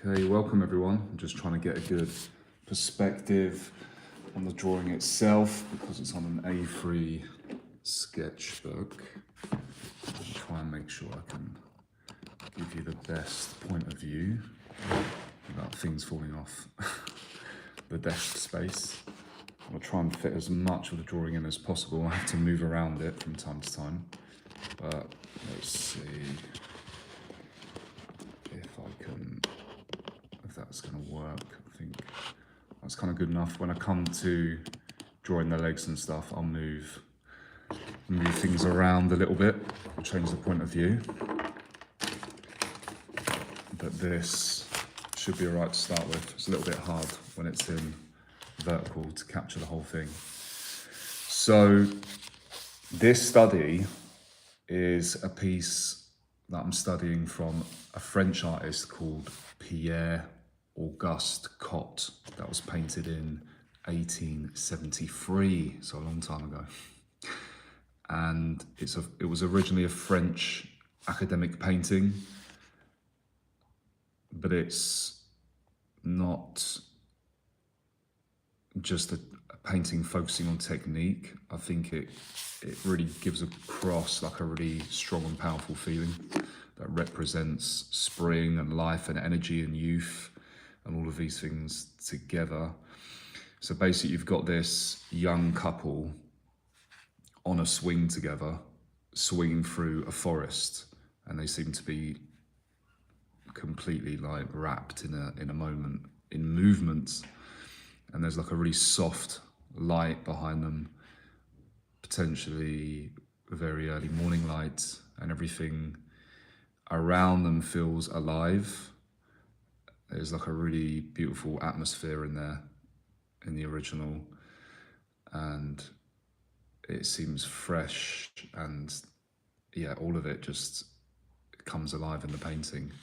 Okay, welcome everyone. I'm just trying to get a good perspective on the drawing itself because it's on an A3 sketchbook. I'll try and make sure I can give you the best point of view without things falling off the desk space. I'll try and fit as much of the drawing in as possible. I have to move around it from time to time, but let's see if that's going to work. I think that's kind of good enough. When I come to drawing the legs and stuff, I'll move things around a little bit, change the point of view. But this should be alright to start with. It's a little bit hard when it's in vertical to capture the whole thing. So this study is a piece that I'm studying from a French artist called Pierre-Auguste Cot that was painted in 1873, so a long time ago. And it was originally a French academic painting, but it's not just a painting focusing on technique. I think it really gives across like a really strong and powerful feeling that represents spring and life and energy and youth and all of these things together. So basically you've got this young couple on a swing together, swinging through a forest, and they seem to be completely like wrapped in a moment, in movement. And there's like a really soft light behind them, potentially a very early morning light, and everything around them feels alive. There's like a really beautiful atmosphere in there in the original, and it seems fresh, and yeah, all of it just comes alive in the painting.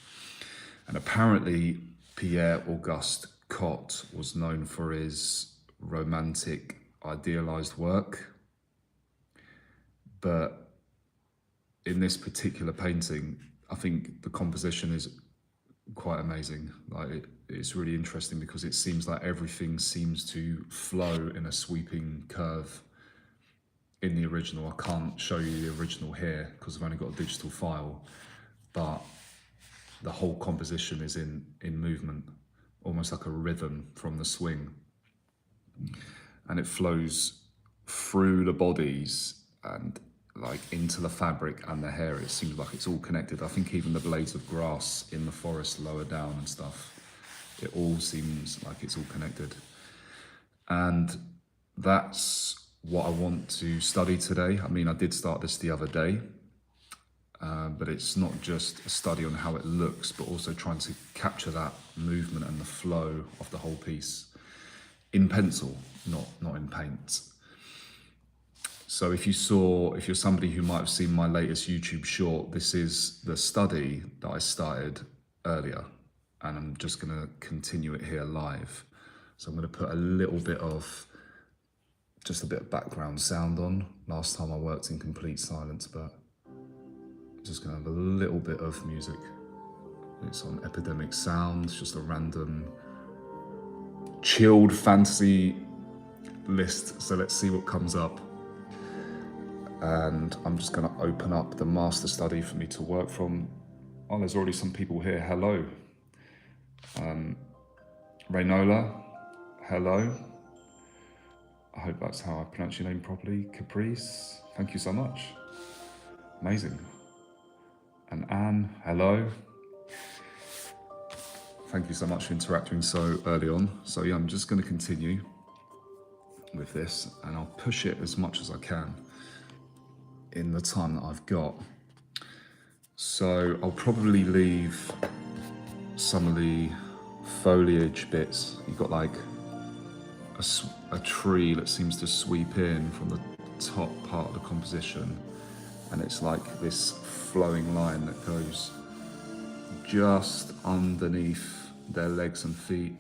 And apparently Pierre-Auguste Cot was known for his romantic idealized work, but in this particular painting I think the composition is quite amazing. Like it's really interesting because it seems like everything seems to flow in a sweeping curve in the original. I can't show you the original here because I've only got a digital file, but the whole composition is in movement, almost like a rhythm from the swing, and it flows through the bodies and like into the fabric and the hair. It seems like it's all connected. I think even the blades of grass in the forest lower down and stuff, it all seems like it's all connected. And that's what I want to study today. I mean, I did start this the other day, but it's not just a study on how it looks, but also trying to capture that movement and the flow of the whole piece in pencil, not in paint. So if you're somebody who might have seen my latest YouTube short, this is the study that I started earlier, and I'm just gonna continue it here live. So I'm gonna put just a bit of background sound on. Last time I worked in complete silence, but I'm just gonna have a little bit of music. It's on Epidemic Sound, it's just a random chilled fantasy list. So let's see what comes up. And I'm just going to open up the master study for me to work from. Oh, there's already some people here. Hello. Raynola, hello. I hope that's how I pronounce your name properly. Caprice, thank you so much. Amazing. And Anne, hello. Thank you so much for interacting so early on. So yeah, I'm just going to continue with this, and I'll push it as much as I can in the time that I've got. So I'll probably leave some of the foliage bits. You've got like a tree that seems to sweep in from the top part of the composition, and it's like this flowing line that goes just underneath their legs and feet,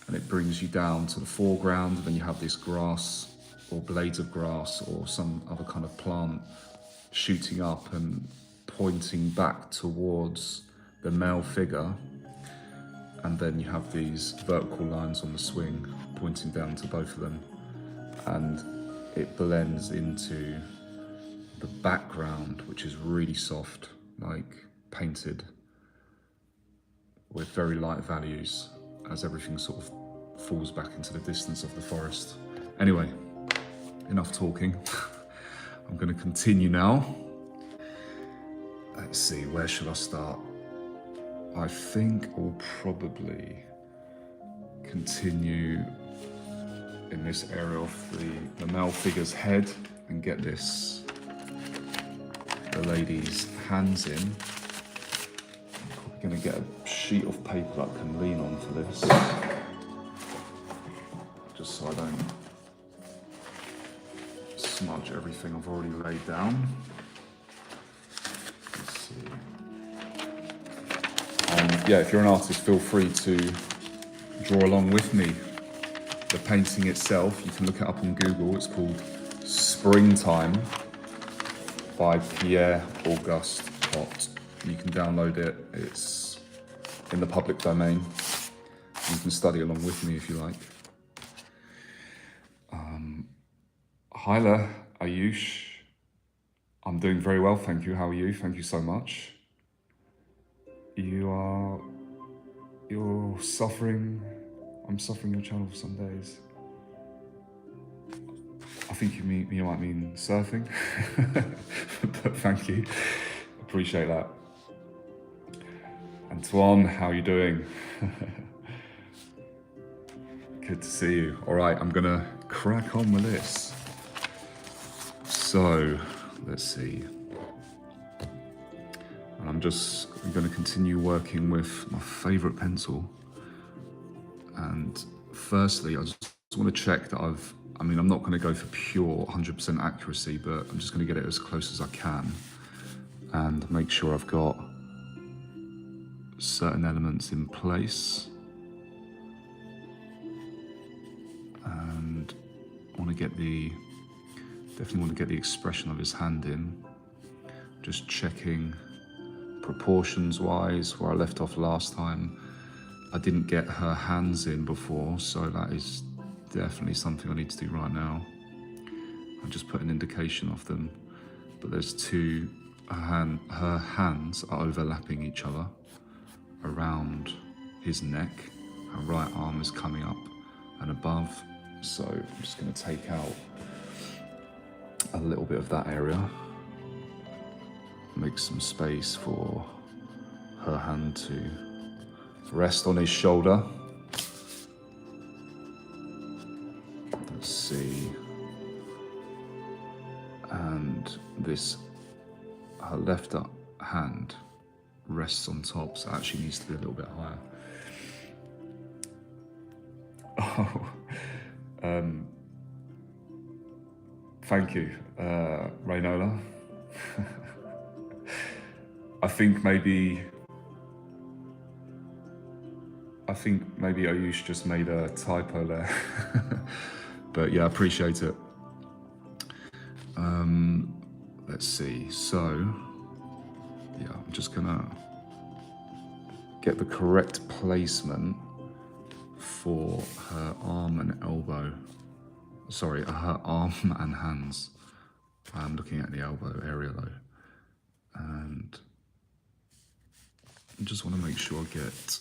and it brings you down to the foreground. And then you have this grass or blades of grass or some other kind of plant shooting up and pointing back towards the male figure. and then you have these vertical lines on the swing pointing down to both of them, and it blends into the background, which is really soft, like painted with very light values as everything sort of falls back into the distance of the forest. Anyway, enough talking. I'm going to continue now. Let's see, where should I start? I think I'll probably continue in this area of the male figure's head and get the lady's hands in. I'm probably going to get a sheet of paper that I can lean on for this, just so I don't smudge everything I've already laid down. Let's see. Yeah, if you're an artist, feel free to draw along with me. The painting itself, you can look it up on Google. It's called Springtime by Pierre-Auguste Cot. You can download it. It's in the public domain. You can study along with me if you like. Hi there, Ayush. I'm doing very well, thank you. How are you? Thank you so much. You're suffering. I'm suffering your channel for some days. I think you might mean surfing, but thank you. Appreciate that. Antoine, how are you doing? Good to see you. All right, I'm gonna crack on with this. So, let's see. And I'm going to continue working with my favorite pencil. And firstly, I just want to check that I'm not going to go for pure 100% accuracy, but I'm just going to get it as close as I can and make sure I've got certain elements in place. And I want to definitely want to get the expression of his hand in. Just checking proportions wise where I left off last time. I didn't get her hands in before, so that is definitely something I need to do right now. I'll just put an indication of them, but there's two, her hands are overlapping each other around his neck. Her right arm is coming up and above, so I'm just going to take out a little bit of that area, make some space for her hand to rest on his shoulder. Let's see. And her left hand rests on top, so it actually needs to be a little bit higher. Oh, thank you, Raynola. I think maybe Ayush just made a typo there. But yeah, I appreciate it. Let's see, so yeah, I'm just gonna get the correct placement for her arm and elbow. Sorry, her arm and hands. I'm looking at the elbow area though. And I just want to make sure I get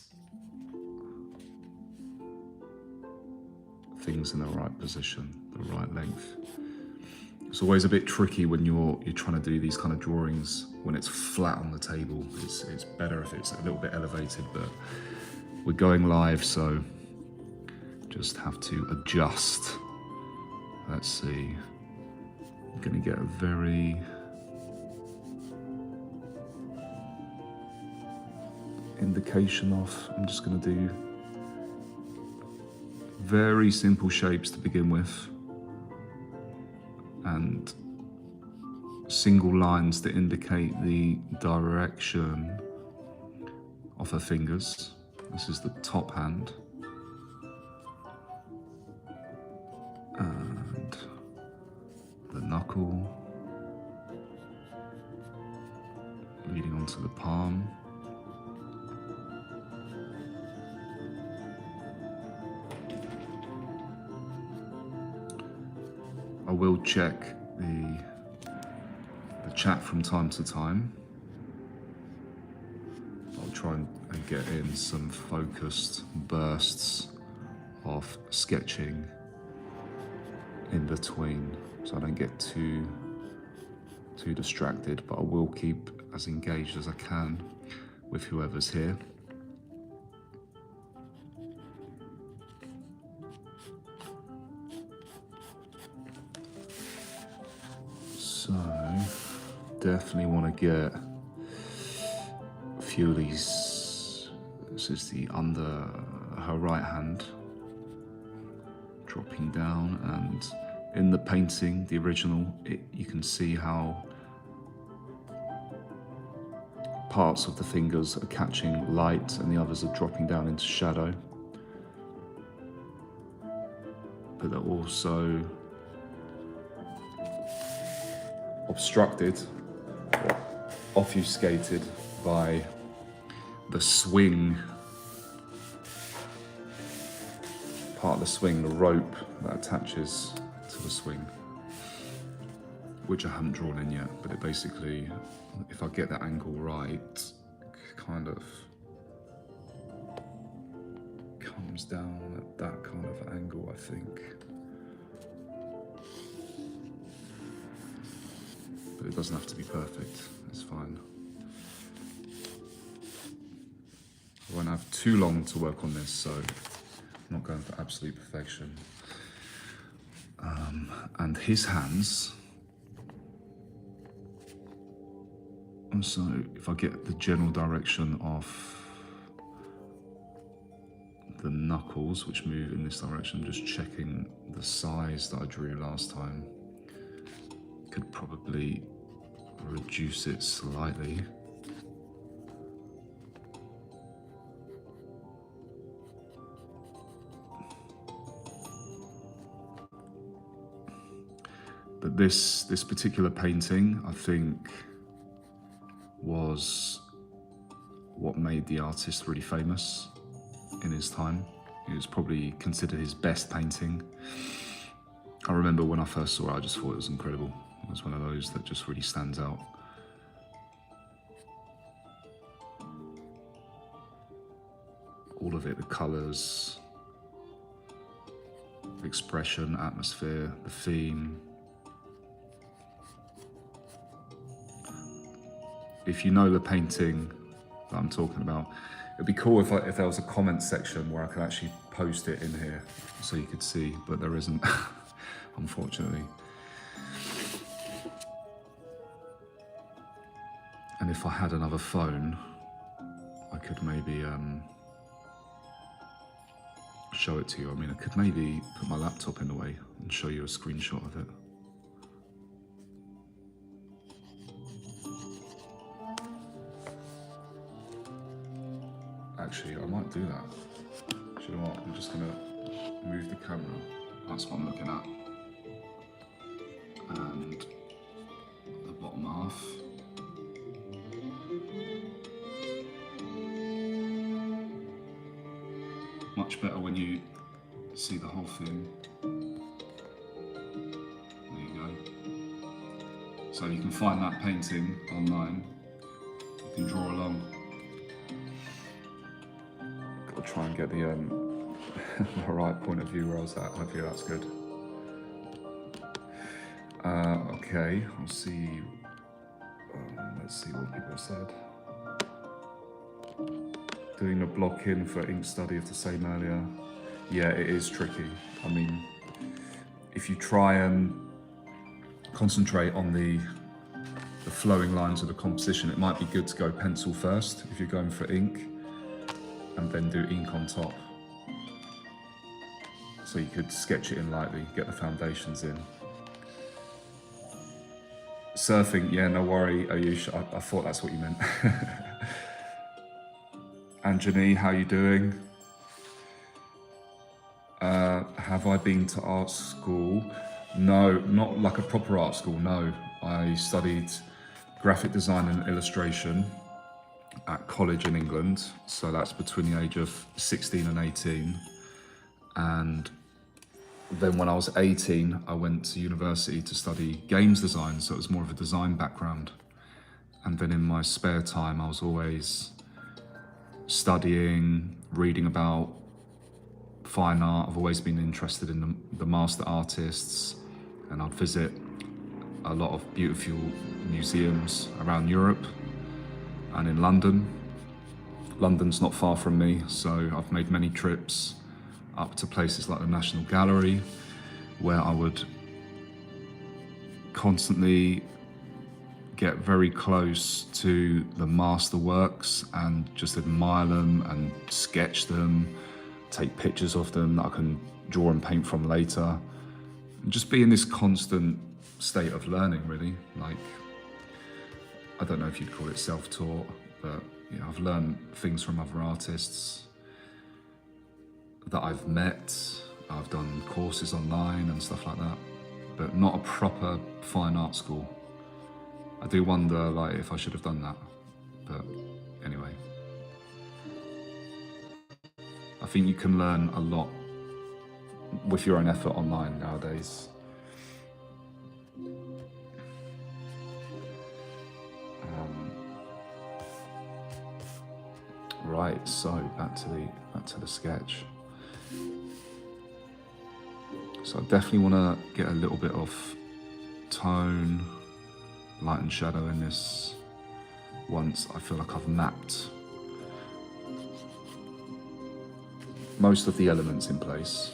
things in the right position, the right length. It's always a bit tricky when you're trying to do these kind of drawings when it's flat on the table. It's better if it's a little bit elevated, but we're going live, so just have to adjust. Let's see. I'm gonna get a very indication of, I'm just gonna do very simple shapes to begin with, and single lines to indicate the direction of her fingers. This is the top hand. And the knuckle leading onto the palm. I will check the chat from time to time. I'll try and get in some focused bursts of sketching in between, so I don't get too distracted, but I will keep as engaged as I can with whoever's here. So definitely want to get a few of these. This is the under her right hand dropping down, and in the painting, the original, you can see how parts of the fingers are catching light and the others are dropping down into shadow. But they're also obstructed, or obfuscated by the swing, part of the swing, the rope that attaches to the swing, which I haven't drawn in yet, but it basically, if I get that angle right, kind of comes down at that kind of angle, I think. But it doesn't have to be perfect, it's fine. I won't have too long to work on this, so I'm not going for absolute perfection. And his hands, and so if I get the general direction of the knuckles, which move in this direction, I'm just checking the size that I drew last time. Could probably reduce it slightly. But this particular painting, I think, was what made the artist really famous in his time. It was probably considered his best painting. I remember when I first saw it, I just thought it was incredible. It was one of those that just really stands out. All of it, the colours, the expression, atmosphere, the theme. If you know the painting that I'm talking about, it'd be cool if there was a comment section where I could actually post it in here so you could see, but there isn't, unfortunately. And if I had another phone, I could maybe show it to you. I mean, I could maybe put my laptop in the way and show you a screenshot of it. Actually, I might do that. Do you know what? I'm just gonna move the camera. That's what I'm looking at. And the bottom half. Much better when you see the whole thing. There you go. So you can find that painting online. You can draw along. I'll try and get the the right point of view where I was at. Hopefully that's good. Okay, I'll see. Let's see what people said. Doing a block in for ink study of the same earlier. Yeah, it is tricky. I mean, if you try and concentrate on the flowing lines of the composition, it might be good to go pencil first if you're going for ink, and then do ink on top. So you could sketch it in lightly, get the foundations in. Surfing, yeah, no worry, Ayush, I thought that's what you meant. Anjani, how you doing? Have I been to art school? No, not like a proper art school, no. I studied graphic design and illustration at college in England, so that's between the age of 16 and 18. And Then when I was 18, I went to university to study games design, so it was more of a design background. And then in my spare time, I was always studying, reading about fine art. I've always been interested in the master artists, and I'd visit a lot of beautiful museums around Europe and in London. London's not far from me, so I've made many trips up to places like the National Gallery, where I would constantly get very close to the master works and just admire them and sketch them, take pictures of them that I can draw and paint from later, and just be in this constant state of learning, really. Like, I don't know if you'd call it self-taught, but you know, I've learned things from other artists that I've met. I've done courses online and stuff like that, but not a proper fine art school. I do wonder, like, if I should have done that, but anyway. I think you can learn a lot with your own effort online nowadays. Right, so back to the sketch. So I definitely want to get a little bit of tone, light and shadow in this once I feel like I've mapped most of the elements in place.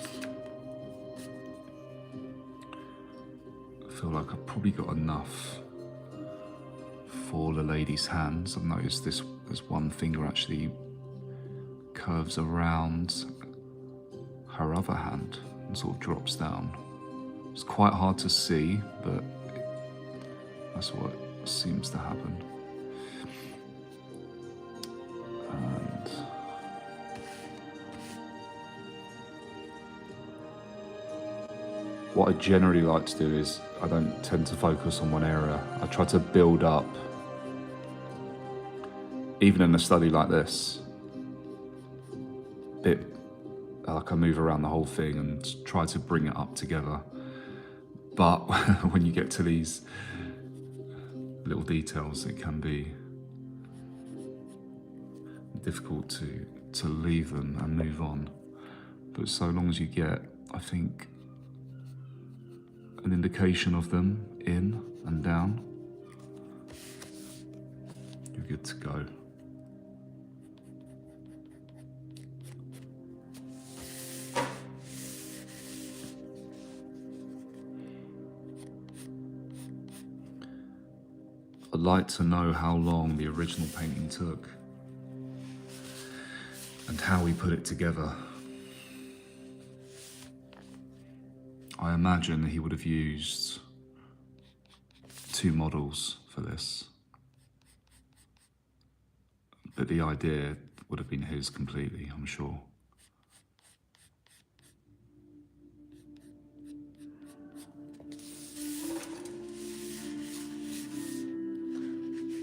I feel like I've probably got enough for the lady's hands. I've noticed there's one finger actually curves around her other hand and sort of drops down. It's quite hard to see, but that's what seems to happen. And what I generally like to do is I don't tend to focus on one area. I try to build up, even in a study like this, bit like I move around the whole thing and try to bring it up together. But when you get to these little details, it can be difficult to leave them and move on. But so long as you get, I think, an indication of them in and down, you're good to go. I'd like to know how long the original painting took and how he put it together. I imagine he would have used 2 models for this, but the idea would have been his completely, I'm sure.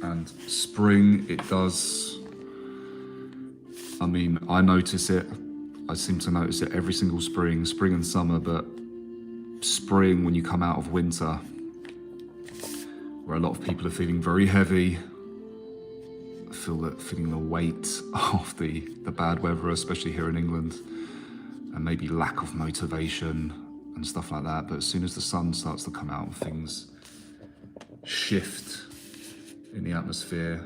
And spring, it does, I mean, I notice it, I seem to notice it every single spring and summer, but spring, when you come out of winter, where a lot of people are feeling very heavy, feeling the weight of the bad weather, especially here in England, and maybe lack of motivation and stuff like that. But as soon as the sun starts to come out, things shift in the atmosphere.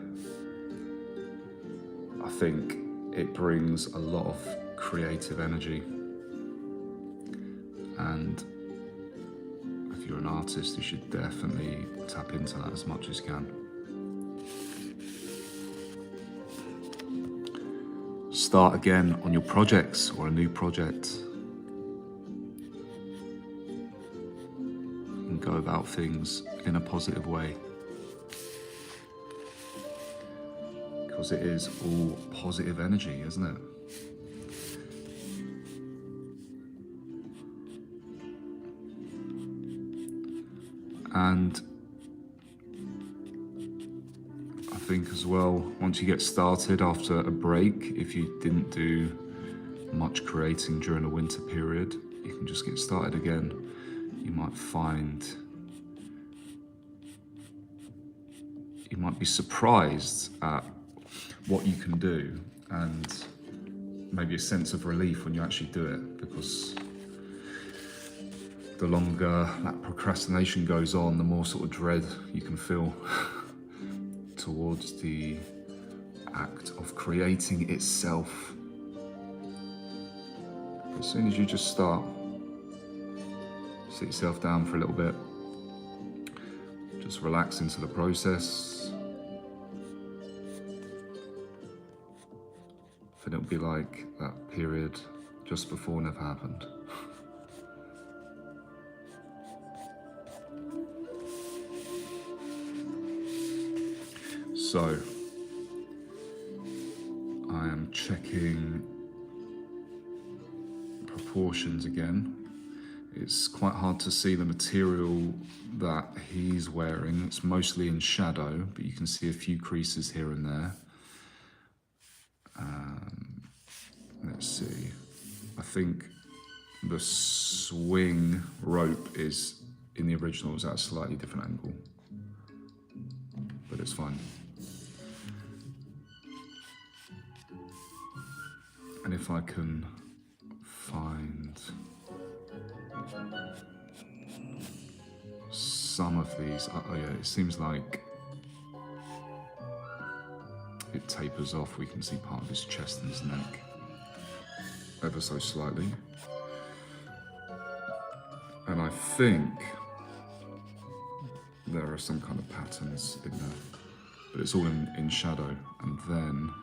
I think it brings a lot of creative energy, and if you're an artist, you should definitely tap into that as much as you can. Start again on your projects or a new project, and go about things in a positive way, because it is all positive energy, isn't it? And I think as well, once you get started after a break, if you didn't do much creating during the winter period, you can just get started again. You might find, you might be surprised at what you can do, and maybe a sense of relief when you actually do it, because the longer that procrastination goes on, the more sort of dread you can feel towards the act of creating itself. As soon as you just start, sit yourself down for a little bit, just relax into the process, then it'll be like that period just before never happened. So, I am checking proportions again. It's quite hard to see the material that he's wearing. It's mostly in shadow, but you can see a few creases here and there. Let's see. I think the swing rope is, in the original, is at a slightly different angle, but it's fine. And if I can find some of these, oh yeah, it seems like it tapers off. We can see part of his chest and his neck ever so slightly. And I think there are some kind of patterns in there, but it's all in shadow. And then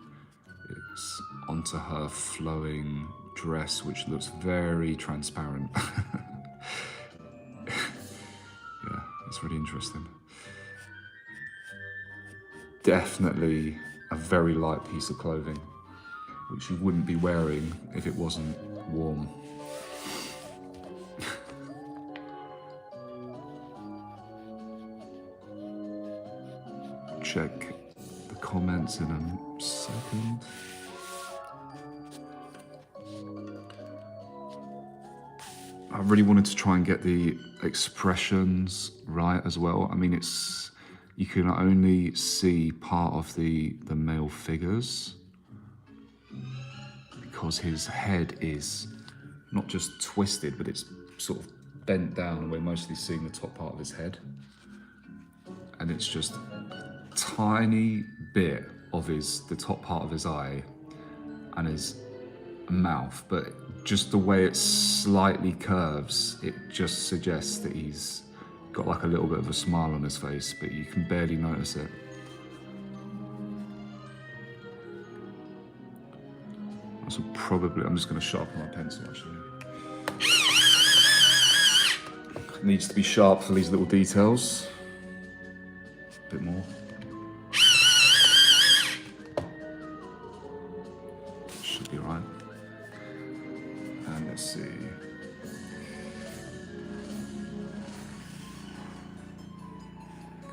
it's onto her flowing dress, which looks very transparent. Yeah, it's really interesting. Definitely a very light piece of clothing, which you wouldn't be wearing if it wasn't warm. Check the comments in a second. I really wanted to try and get the expressions right as well. I mean, you can only see part of the male figures because his head is not just twisted, but it's sort of bent down, and we're mostly seeing the top part of his head. And it's just a tiny bit of the top part of his eye and his mouth, but just the way it slightly curves, it just suggests that he's got like a little bit of a smile on his face, but you can barely notice it. So probably, I'm just going to sharpen my pencil actually. It needs to be sharp for these little details. A bit more. Should be right. And let's see.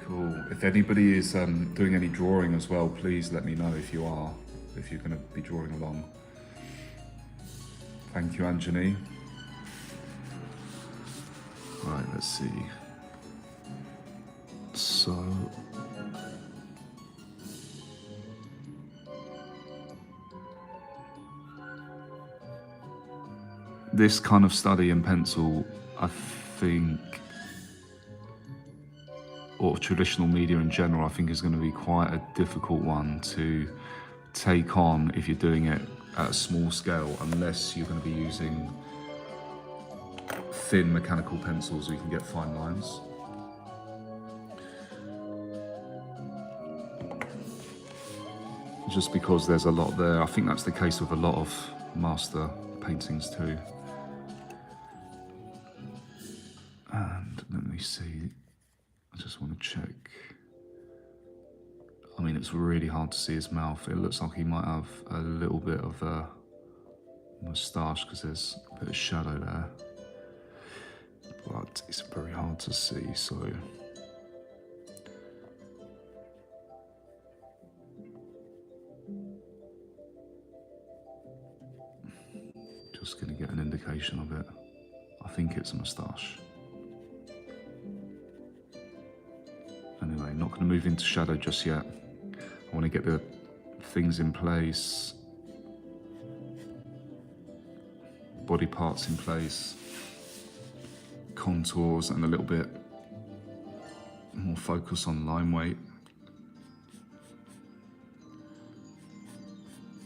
Cool. If anybody is doing any drawing as well, please let me know if you're going to be drawing along. Thank you, Anjani. Right, let's see. So, this kind of study in pencil, I think, or traditional media in general, I think is going to be quite a difficult one to take on if you're doing it at a small scale, unless you're going to be using thin mechanical pencils so you can get fine lines. Just because there's a lot there. I think that's the case with a lot of master paintings too. And let me see, I just want to check. I mean, it's really hard to see his mouth. It looks like he might have a little bit of a moustache because there's a bit of shadow there. But it's very hard to see, so. Just gonna get an indication of it. I think it's a moustache. Anyway, not going to move into shadow just yet. I want to get the things in place, body parts in place, contours, and a little bit more focus on line weight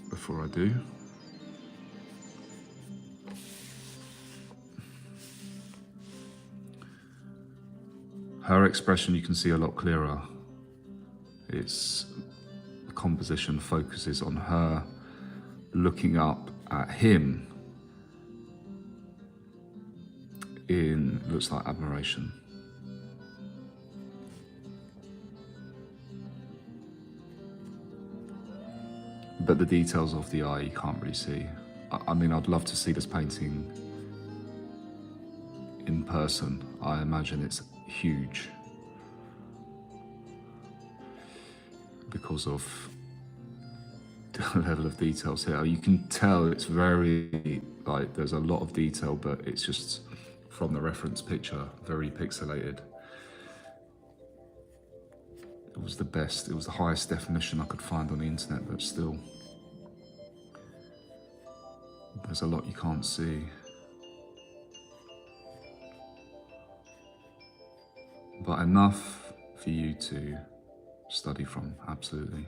before I do. Her expression you can see a lot clearer. It's the composition focuses on her looking up at him in, looks like admiration. But the details of the eye you can't really see. I mean, I'd love to see this painting in person. I imagine it's huge because of the level of details here. You can tell it's very, like, there's a lot of detail, but it's just from the reference picture, very pixelated. It was the best, it was the highest definition I could find on the internet, but still, there's a lot you can't see. But enough for you to study from, absolutely.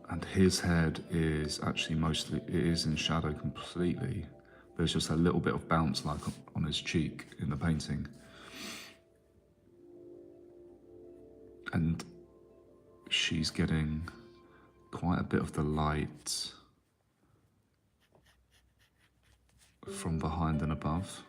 And his head is actually mostly, it is in shadow completely. There's just a little bit of bounce like on his cheek in the painting. And she's getting quite a bit of the light from behind and above.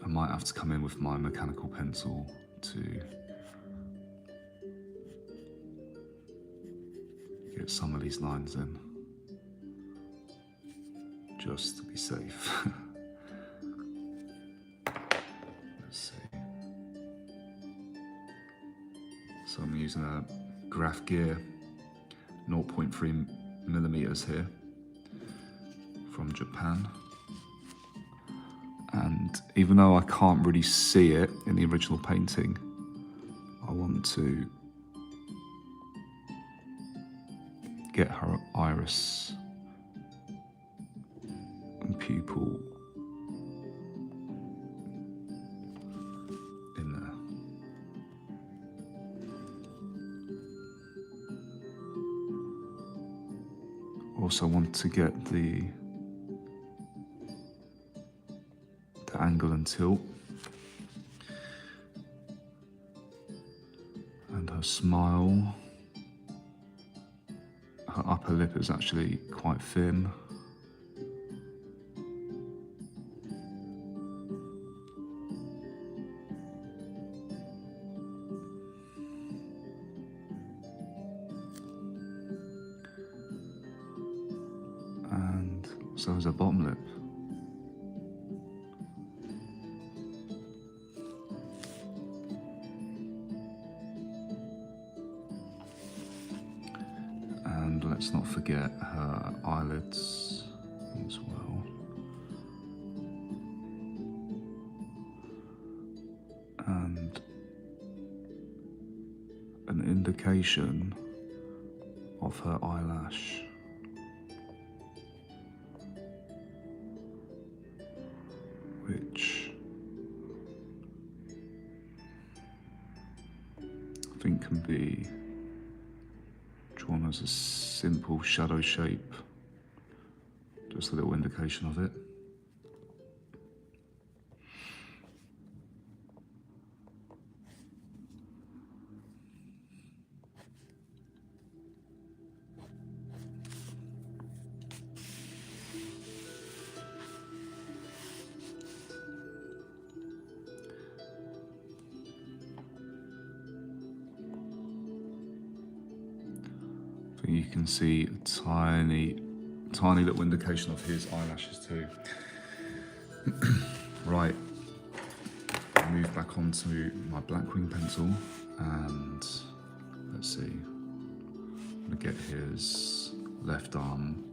I might have to come in with my mechanical pencil to get some of these lines in, just to be safe. Let's see. So I'm using a graph gear 0.3 millimeters here from Japan. And even though I can't really see it in the original painting, I want to get her iris and pupil in there. Also want to get the angle and tilt, and her smile. Her upper lip is actually quite thin. And so is her bottom lip. Let's not forget her eyelids as well. And an indication of her eyelash. Which I think can be drawn as a simple shadow shape, just a little indication of it. think you can see a tiny, tiny little indication of his eyelashes too. Right, I'll move back onto my Blackwing pencil and let's see. I'm gonna get his left arm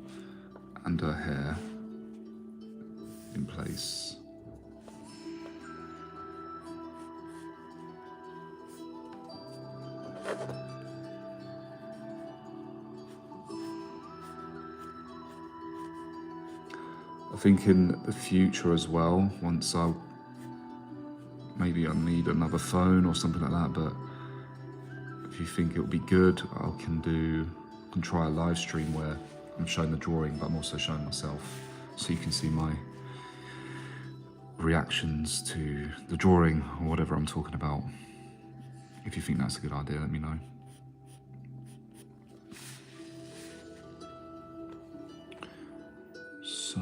and her hair in place. I think in the future as well, once maybe I need another phone or something like that, but if you think it would be good, I can try a live stream where I'm showing the drawing, but I'm also showing myself, so you can see my reactions to the drawing or whatever I'm talking about. If you think that's a good idea, let me know. So,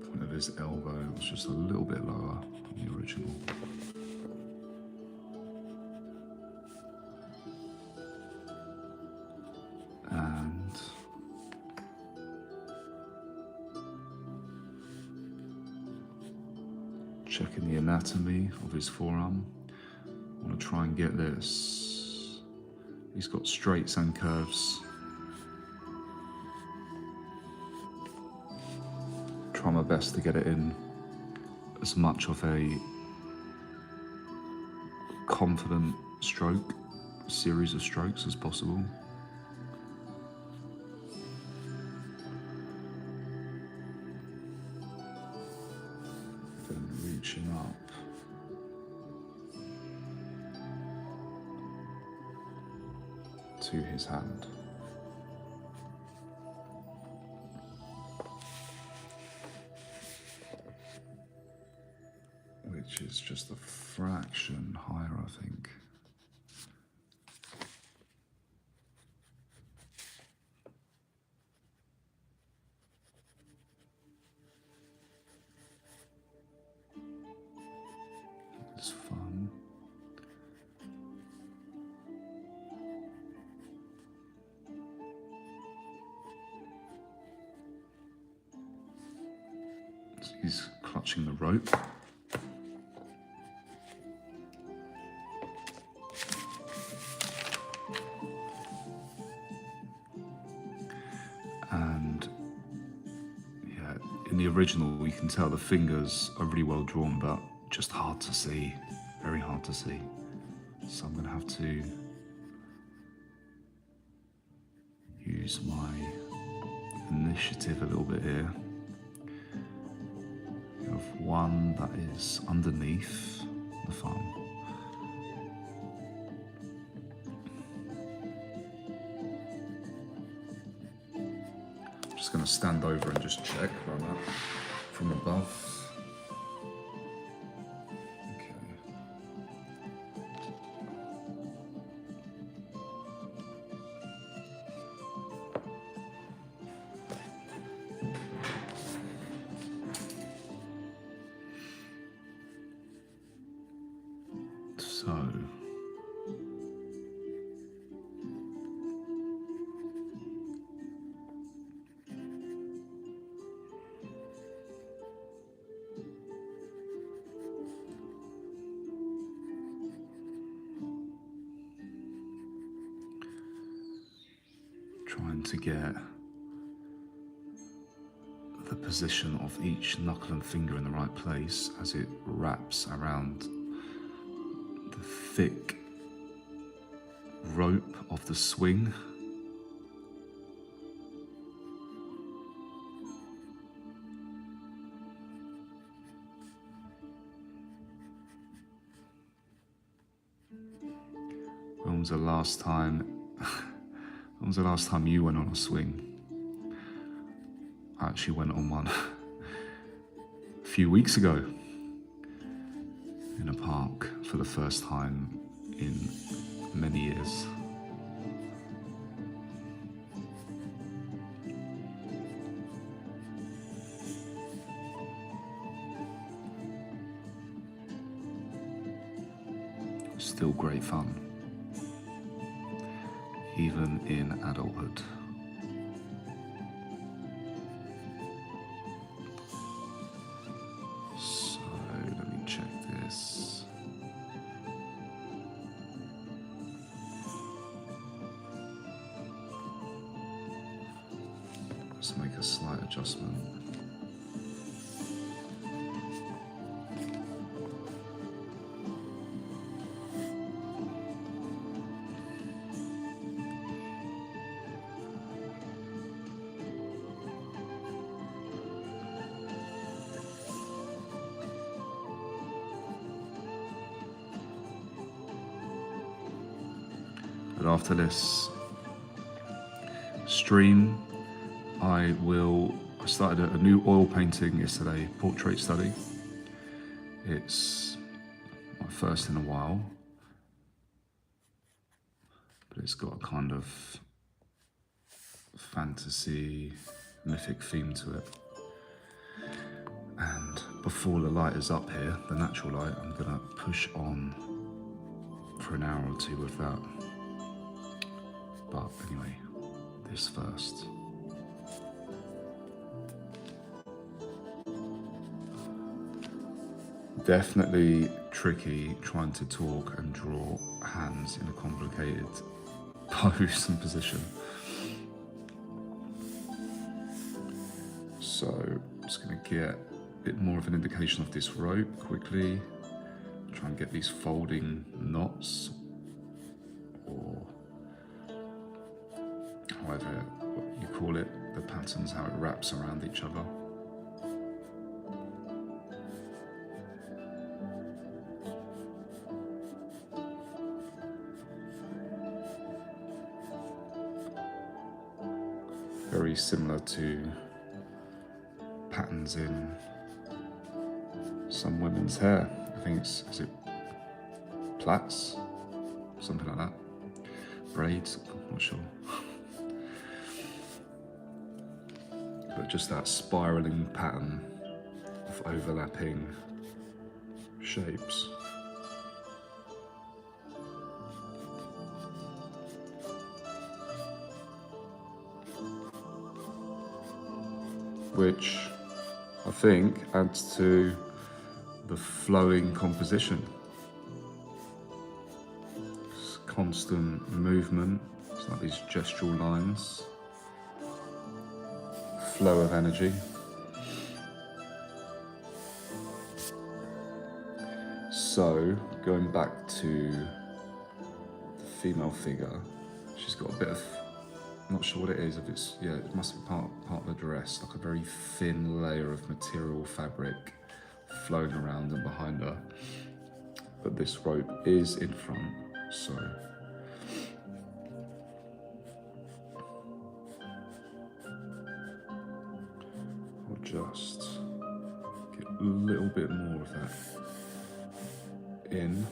point of his elbow was just a little bit lower than the original. And checking the anatomy of his forearm. I want to try and get this. He's got straights and curves. Try my best to get it in as much of a confident stroke, series of strokes as possible. Then reaching up. To his hand. Which is just a fraction higher, I think. It's fun. He's clutching the rope. And yeah, in the original you can tell the fingers are really well drawn, but just hard to see, very hard to see. So I'm gonna have to use my initiative a little bit here. You have one that is underneath the thumb. I'm just going to stand over and just check like that from above. So, trying to get the position of each knuckle and finger in the right place as it wraps around the thick rope of the swing. When was the last time when was the last time you went on a swing? I actually went on one a few weeks ago in a park for the first time in many years. Just still great fun, even in adulthood. So let me check this. Let's make a slight adjustment. But after this stream, I started a new oil painting yesterday, portrait study. It's my first in a while, but it's got a kind of fantasy, mythic theme to it. And before the light is up here, the natural light, I'm gonna push on for an hour or two with that. But anyway, this first. Definitely tricky trying to talk and draw hands in a complicated pose and position. So I'm just going to get a bit more of an indication of this rope quickly. Try and get these folding knots, or however you call it, the patterns, how it wraps around each other. Very similar to patterns in some women's hair. I think is it plaits? Something like that. Braids, I'm not sure. But just that spiraling pattern of overlapping shapes. Which I think adds to the flowing composition. It's constant movement, it's like these gestural lines, flow of energy. So, going back to the female figure, she's got a bit of, I'm not sure what it is, if it's, yeah, it must be part of the dress, like a very thin layer of material fabric flowing around and behind her. But this rope is in front, so I'll just get a little bit more of that in.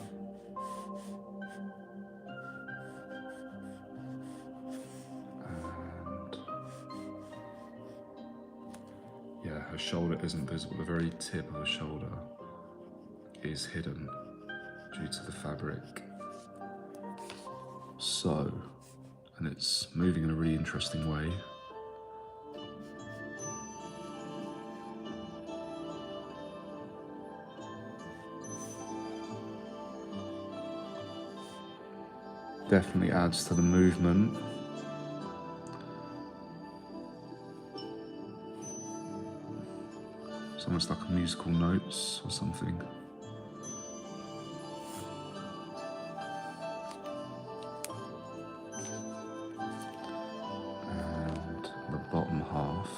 Yeah, her shoulder isn't visible. The very tip of her shoulder is hidden due to the fabric. So, and it's moving in a really interesting way. Definitely adds to the movement. It's almost like a musical notes or something. And the bottom half.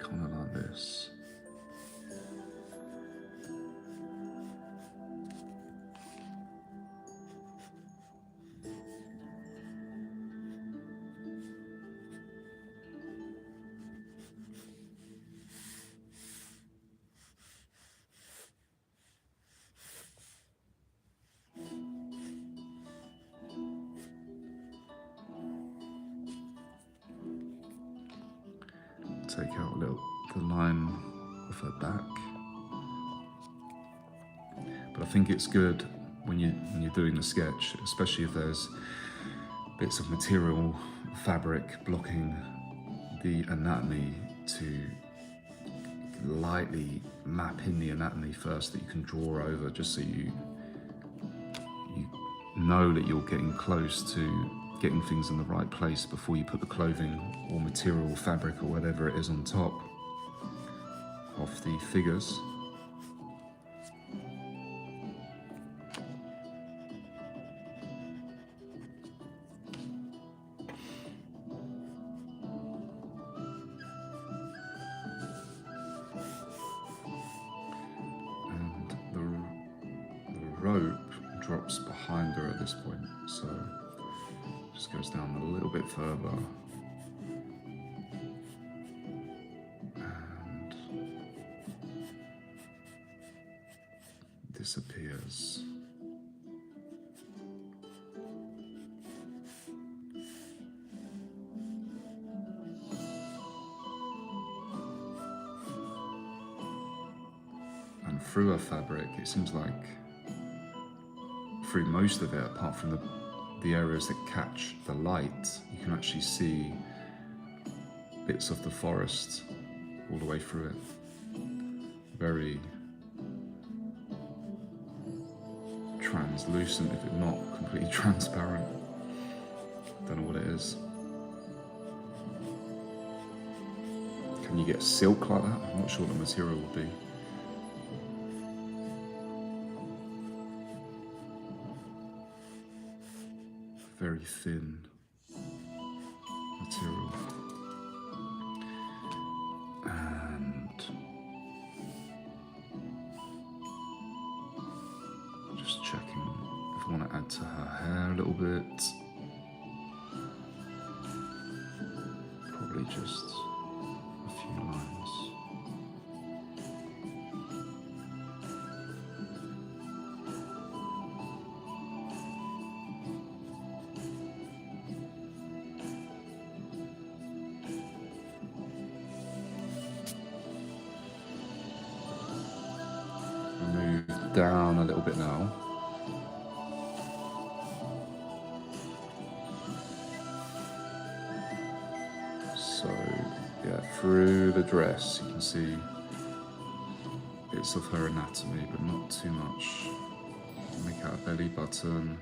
Kind of like this. take out the line of her back. But I think it's good when you're doing the sketch, especially if there's bits of material, fabric blocking the anatomy, to lightly map in the anatomy first that you can draw over, just so you know that you're getting close to getting things in the right place before you put the clothing or material, fabric or whatever it is on top of the figures. And the rope drops behind her at this point, so just goes down a little bit further and disappears. And through her fabric, it seems like through most of it, apart from the areas that catch the light, you can actually see bits of the forest all the way through it. Very translucent, if it's not completely transparent. Don't know what it is. Can you get silk like that? I'm not sure what the material will be. Very thin material. And just checking if I want to add to her hair a little bit. Probably just a few lines. Move down a little bit now. So, yeah, through the dress you can see bits of her anatomy, but not too much. Make out a belly button,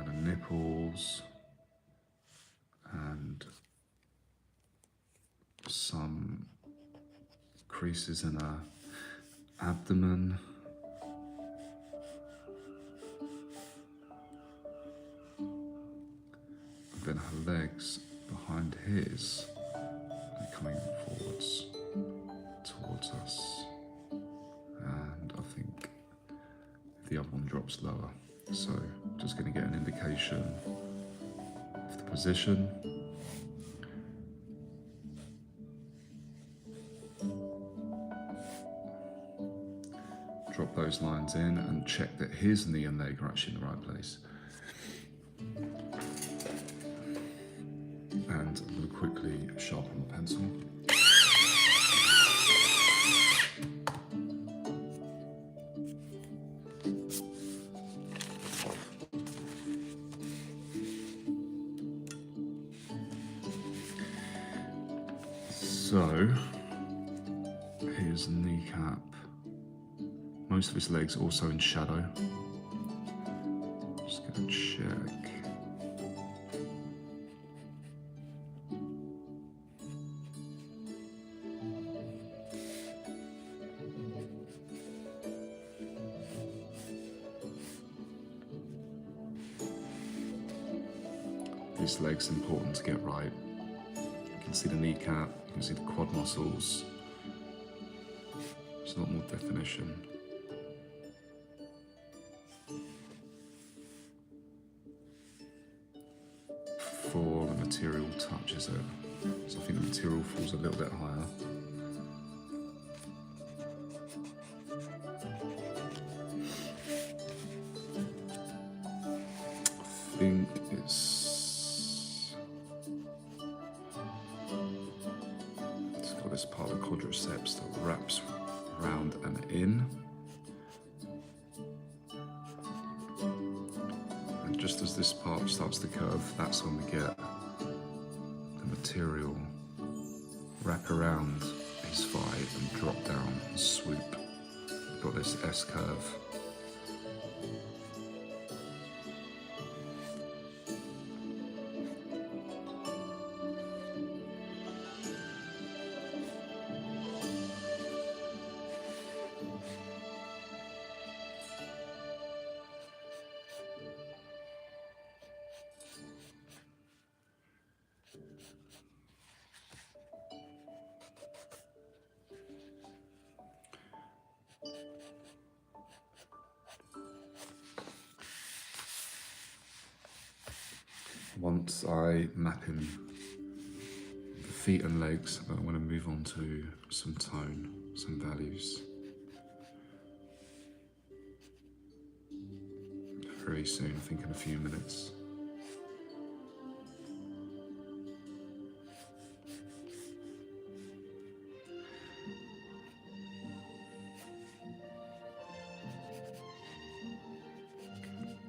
the nipples, and some creases in her abdomen. And then her legs behind his are coming forwards towards us. And I think the other one drops lower. So just going to get an indication of the position. Drop those lines in and check that his knee and leg are actually in the right place. And I'm going to quickly sharpen the pencil. So, his kneecap. Most of his legs also in shadow. Just gonna check. This leg's important to get right. You can see the kneecap, you can see the quad muscles. There's a lot more definition. Before the material touches it. So I think the material falls a little bit higher. I think it's quadriceps that wraps round and in. And just as this part starts to curve, that's when we get the material wrap around his thigh and drop down and swoop. We've got this S curve. Once I map in the feet and legs, I want to move on to some tone, some values. Very soon, I think in a few minutes.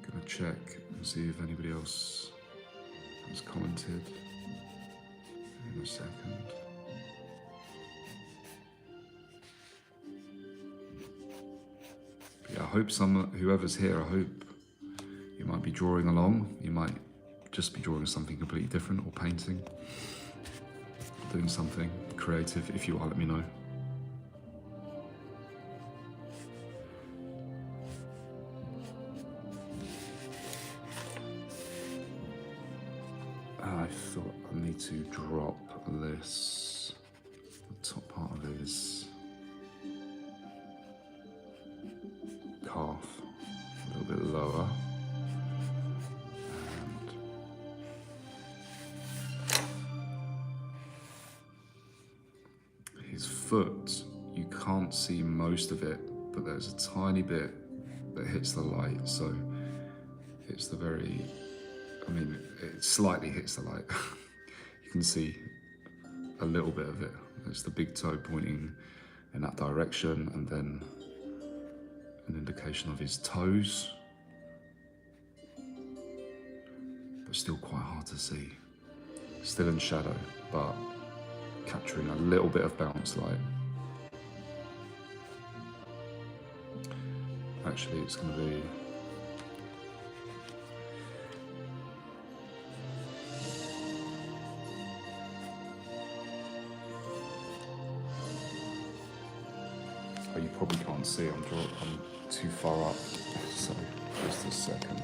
Gonna check and see if anybody else has commented in a second. But yeah, I hope whoever's here, I hope you might be drawing along. You might just be drawing something completely different or painting, doing something creative. If you are, let me know. I thought I need to drop this, the top part of his calf a little bit lower. And his foot, you can't see most of it, but there's a tiny bit that hits the light, so it's the very, I mean, it slightly hits the light. You can see a little bit of it. It's the big toe pointing in that direction, and then an indication of his toes. But still quite hard to see. Still in shadow, but capturing a little bit of bounce light. Actually, it's going to be you probably can't see, I'm too far up, so just a second.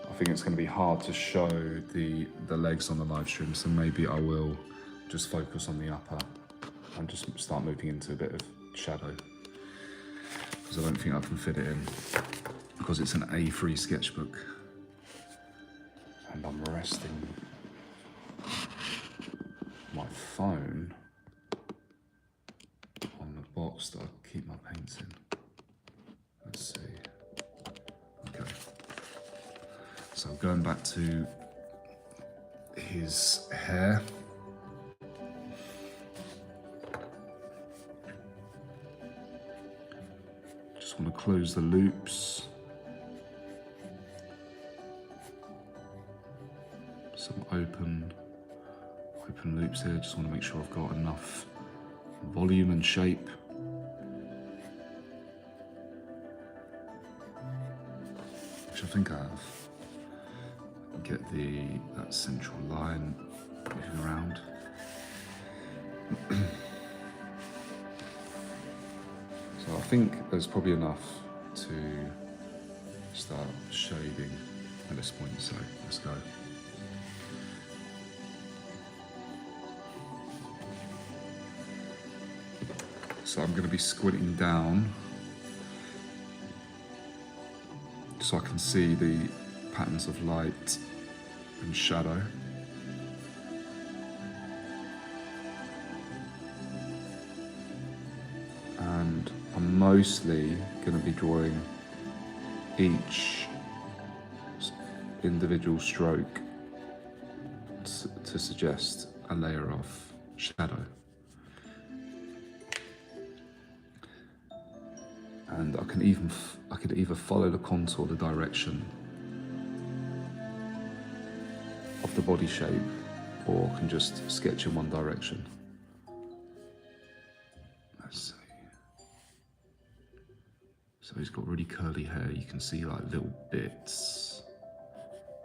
I think it's going to be hard to show the legs on the live stream, so maybe I will just focus on the upper and just start moving into a bit of shadow, because I don't think I can fit it in, because it's an A3 sketchbook and I'm resting my phone on the box that I keep my paints in. Let's see. Okay. So going back to his hair. Just want to close the loops. Some open loops here. Just want to make sure I've got enough volume and shape. Which I think I have. Get that central line moving around. So I think there's probably enough to start shading at this point, so let's go. So I'm going to be squinting down so I can see the patterns of light and shadow. And I'm mostly going to be drawing each individual stroke to suggest a layer of shadow. And I could either follow the contour, the direction of the body shape, or I can just sketch in one direction. Let's see. So he's got really curly hair. You can see like little bits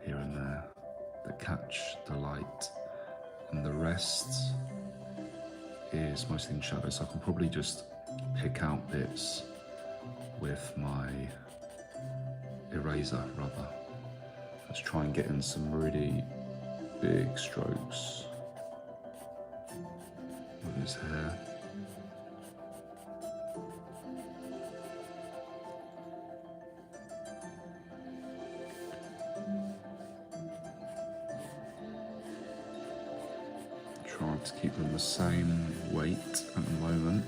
here and there that catch the light, and the rest is mostly in shadow. So I can probably just pick out bits with my eraser rubber. Let's try and get in some really big strokes with his hair. Try to keep them the same weight at the moment.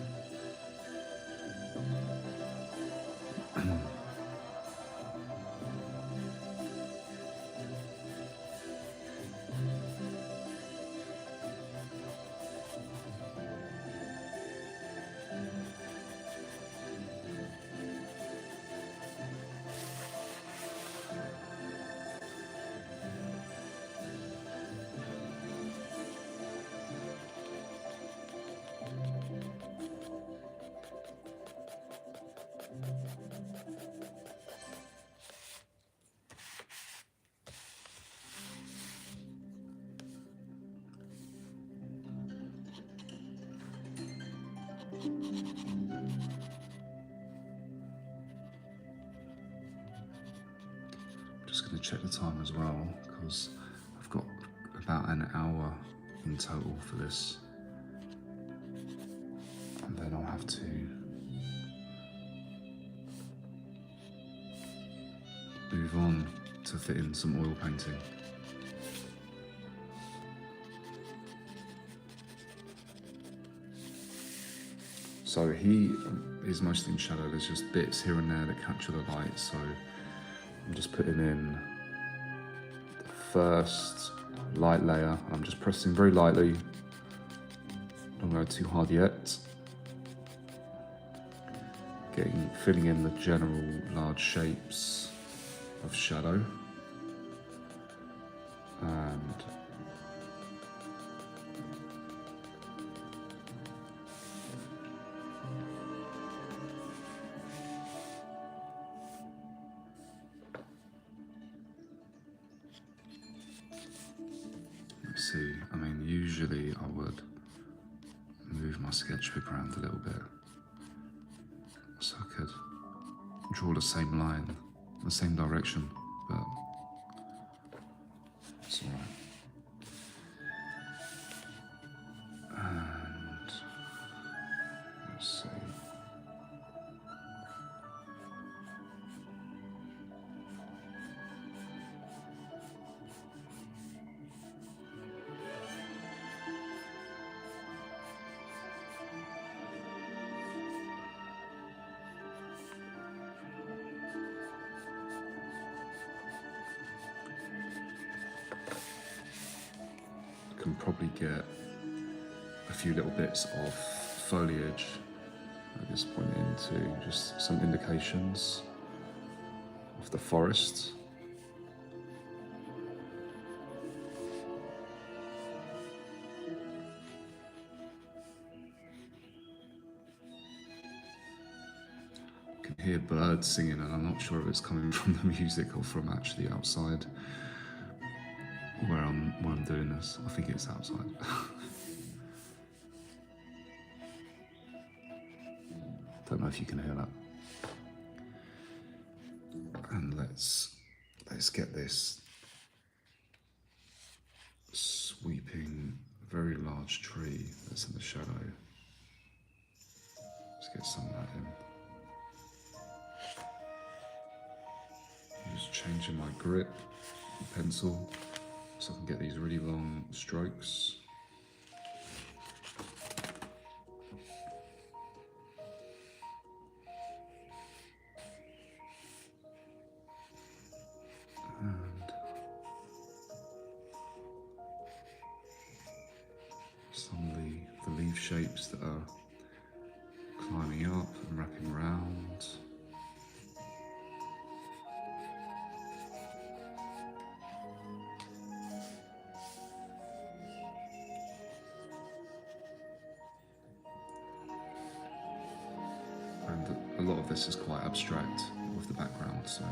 Just going to check the time as well, because I've got about an hour in total for this, and then I'll have to move on to fit in some oil painting. So he is mostly in shadow. There's just bits here and there that capture the light, so I'm just putting in the first light layer. I'm just pressing very lightly. Don't go too hard yet. Filling in the general large shapes of shadow. And let's see, I mean, usually I would move my sketchbook around a little bit so I could draw the same line, the same direction, but it's all right. And let's see. Can probably get a few little bits of foliage at this point into just some indications of the forest. I can hear birds singing, and I'm not sure if it's coming from the music or from actually outside where I'm doing this. I think it's outside. Don't know if you can hear that. And let's get this sweeping, very large tree that's in the shadow. Let's get some of that in. I'm just changing my grip, pencil, so I can get these really long strokes. And some of the leaf shapes that are climbing up and wrapping around. And a lot of this is quite abstract with the background, so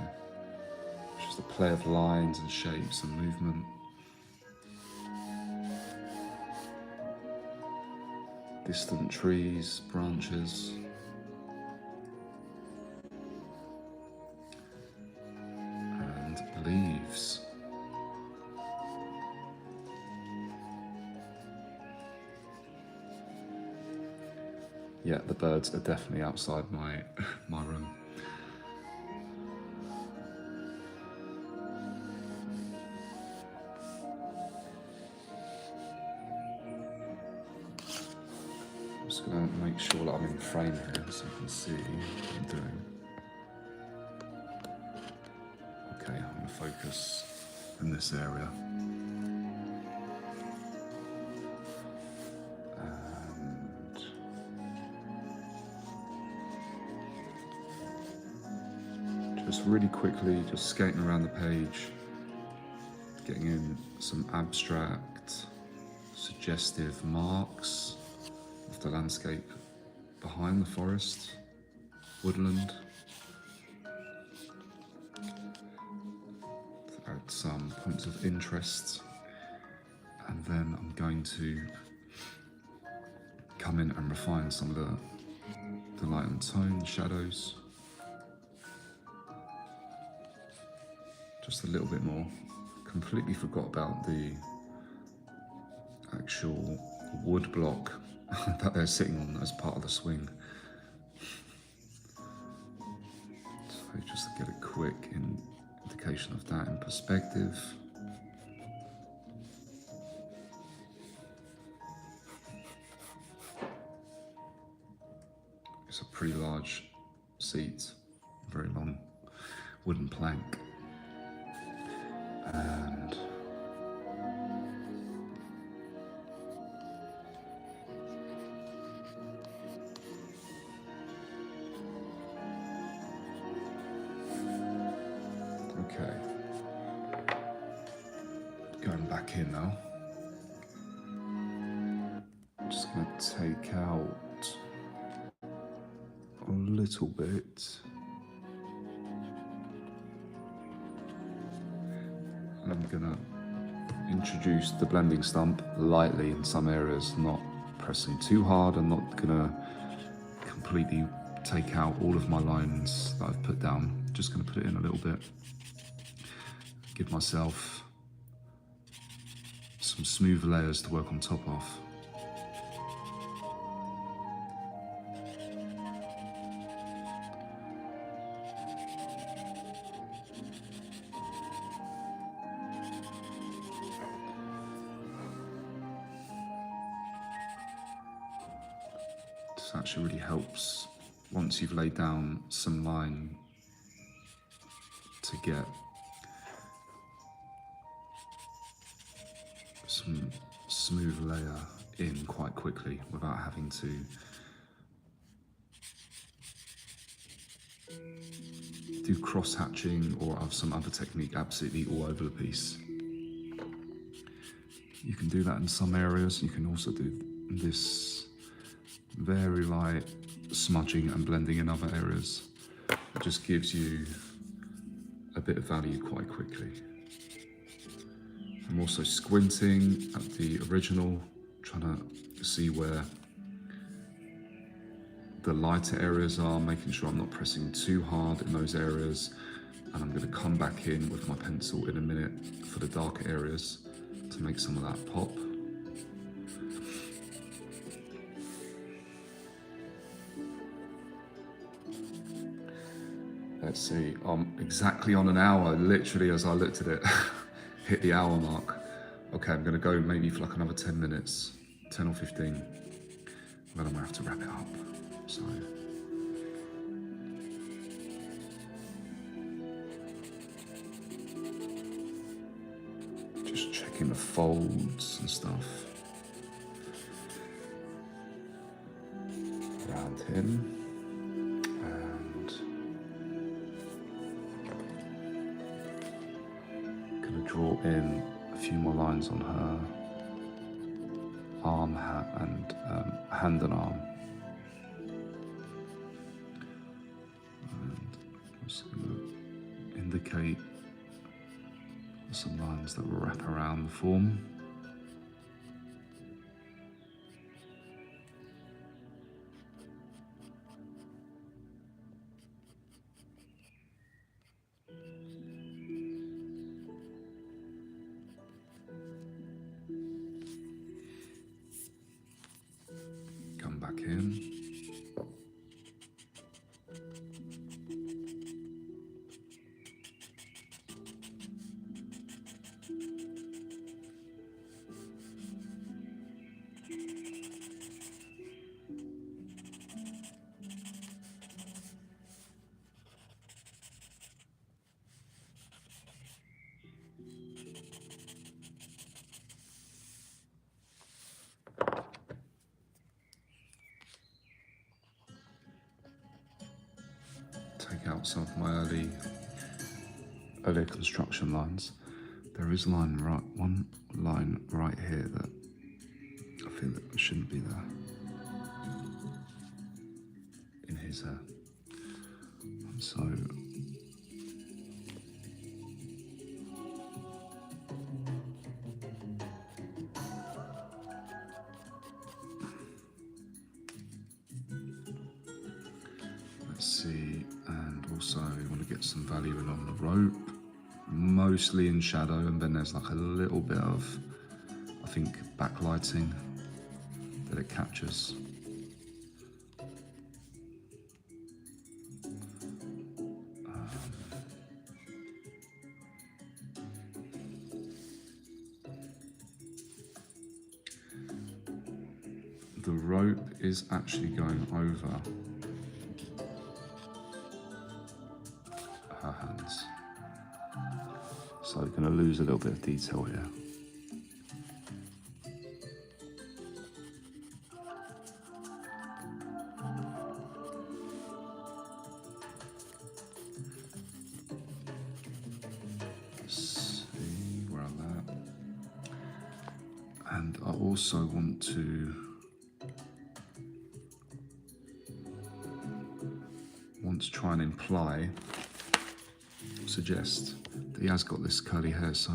it's just a play of lines and shapes and movement. Distant trees, branches. And leaves. Yeah, the birds are definitely outside my room. I'm just going to make sure that I'm in frame here so you can see what I'm doing. Okay, I'm going to focus in this area. Just really quickly, just skating around the page, getting in some abstract, suggestive marks of the landscape behind the forest, woodland. To add some points of interest, and then I'm going to come in and refine some of the light and tone, shadows. Just a little bit more. Completely forgot about the actual wood block that they're sitting on as part of the swing. So just to get a quick indication of that in perspective. It's a pretty large seat, very long wooden plank. And okay, going back in now. I'm just going to take out a little bit. I'm gonna introduce the blending stump lightly in some areas, not pressing too hard. I'm not gonna completely take out all of my lines that I've put down. Just gonna put it in a little bit. Give myself some smooth layers to work on top of. This actually really helps once you've laid down some line to get some smooth layer in quite quickly without having to do cross hatching or have some other technique absolutely all over the piece. You can do that in some areas. You can also do this very light smudging and blending in other areas. It just gives you a bit of value quite quickly. I'm also squinting at the original, trying to see where the lighter areas are, making sure I'm not pressing too hard in those areas. And I'm going to come back in with my pencil in a minute for the darker areas to make some of that pop. Let's see, I'm exactly on an hour, literally as I looked at it, hit the hour mark. Okay, I'm gonna go maybe for like another 10 minutes, 10 or 15. Then I'm gonna have to wrap it up, so. Just checking the folds and stuff. lines on her arm, and hand and arm. And I'm just going to indicate some lines that will wrap around the form. Come back in. Take out some of my earlier construction lines. There is one line right here that I feel that shouldn't be there in his hair. And so let's see, and also we want to get some value along the rope, mostly in shadow, and then there's like a little bit of, I think, backlighting that it captures. The rope is actually going over her hands, so we're going to lose a little bit of detail here. Let's see where I'm at. And I also want to try and suggest that he has got this curly hair, so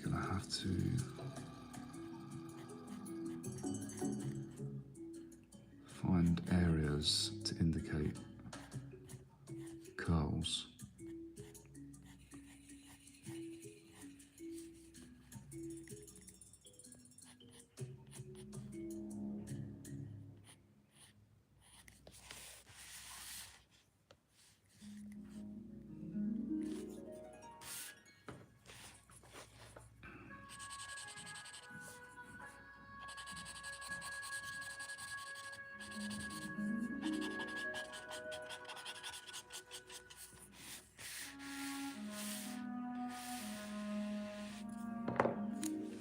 gonna have to find areas to indicate curls.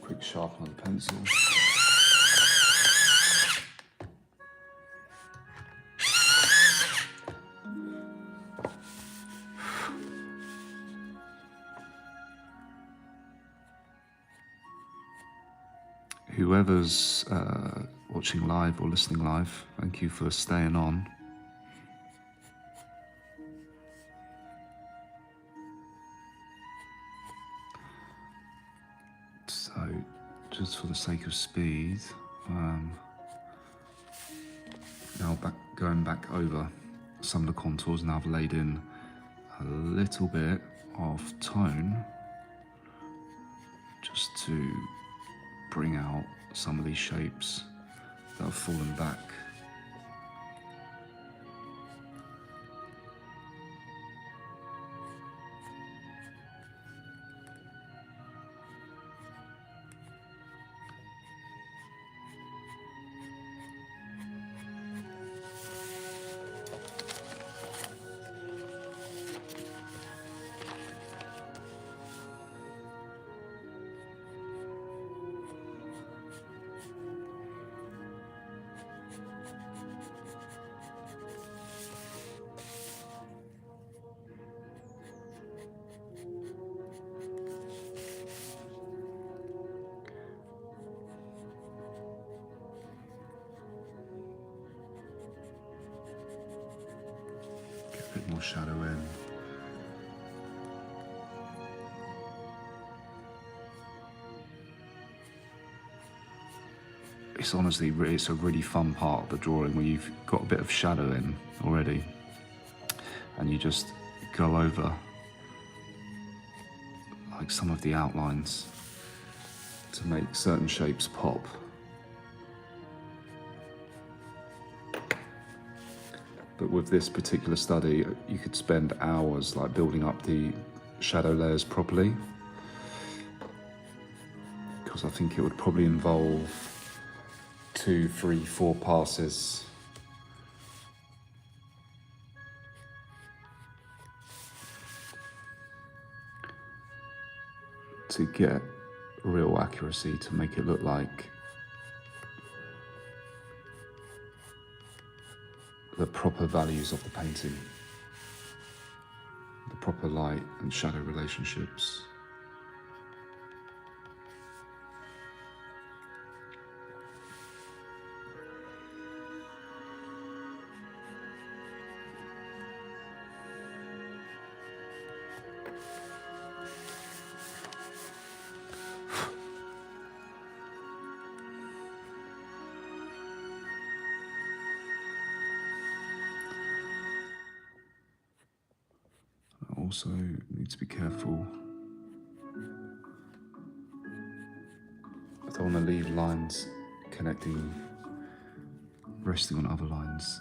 Quick sharpen on the pencil. Whoever's watching live or listening live, thank you for staying on. So, just for the sake of speed, now going back over some of the contours, now I've laid in a little bit of tone just to bring out some of these shapes that have fallen back. more shadow in. It's honestly, it's a really fun part of the drawing where you've got a bit of shadow in already, and you just go over like some of the outlines to make certain shapes pop. But with this particular study, you could spend hours like building up the shadow layers properly, because I think it would probably involve 2, 3, 4 passes to get real accuracy, to make it look like the proper values of the painting, the proper light and shadow relationships. Also need to be careful. I don't want to leave lines connecting, resting on other lines,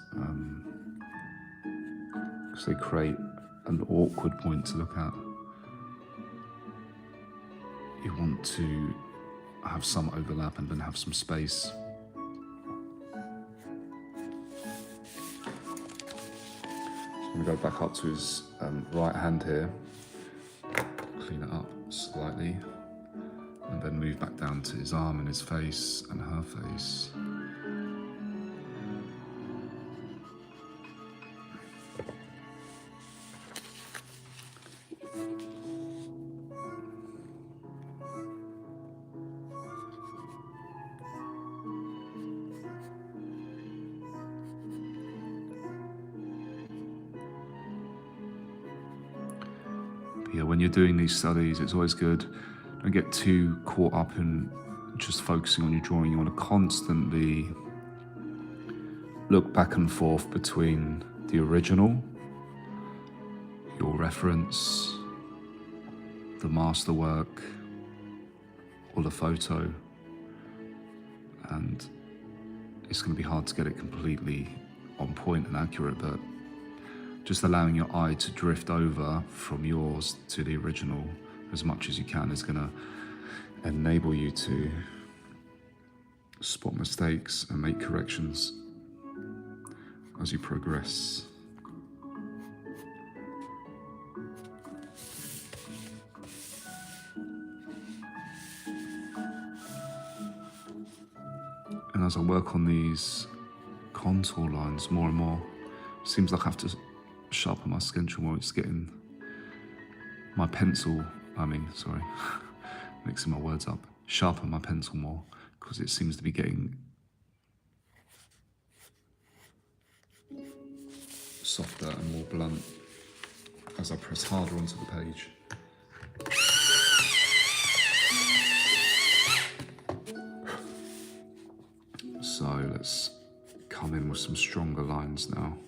because they create an awkward point to look at. You want to have some overlap and then have some space. I'm going to go back up to his right hand here, clean it up slightly, and then move back down to his arm and his face and her face. Yeah, when you're doing these studies, it's always good. Don't get too caught up in just focusing on your drawing. You want to constantly look back and forth between the original, your reference, the masterwork, or the photo. And it's going to be hard to get it completely on point and accurate, but just allowing your eye to drift over from yours to the original as much as you can is going to enable you to spot mistakes and make corrections as you progress. And as I work on these contour lines more and more, it seems like I have to sharpen my sketch more. It's getting my pencil, mixing my words up, sharpen my pencil more, because it seems to be getting softer and more blunt as I press harder onto the page. So let's come in with some stronger lines now.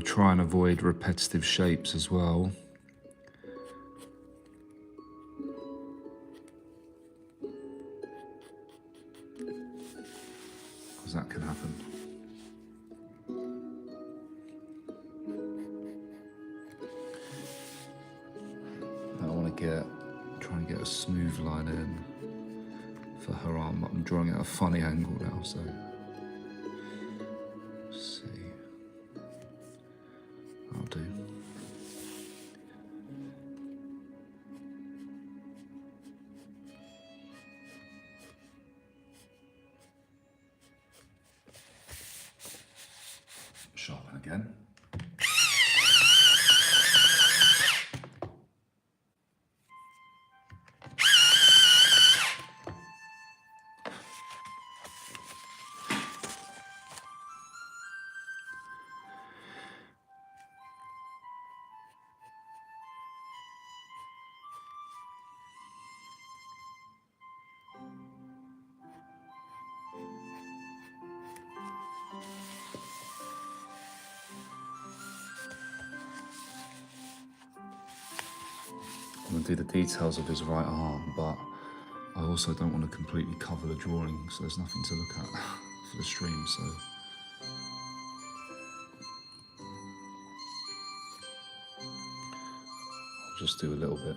try and avoid repetitive shapes as well. Because that can happen. Now I want to try and get a smooth line in for her arm. I'm drawing at a funny angle now, so let's see. I'll do. Sharpen again. I'm going to do the details of his right arm, but I also don't want to completely cover the drawing, so there's nothing to look at for the stream, so I'll just do a little bit.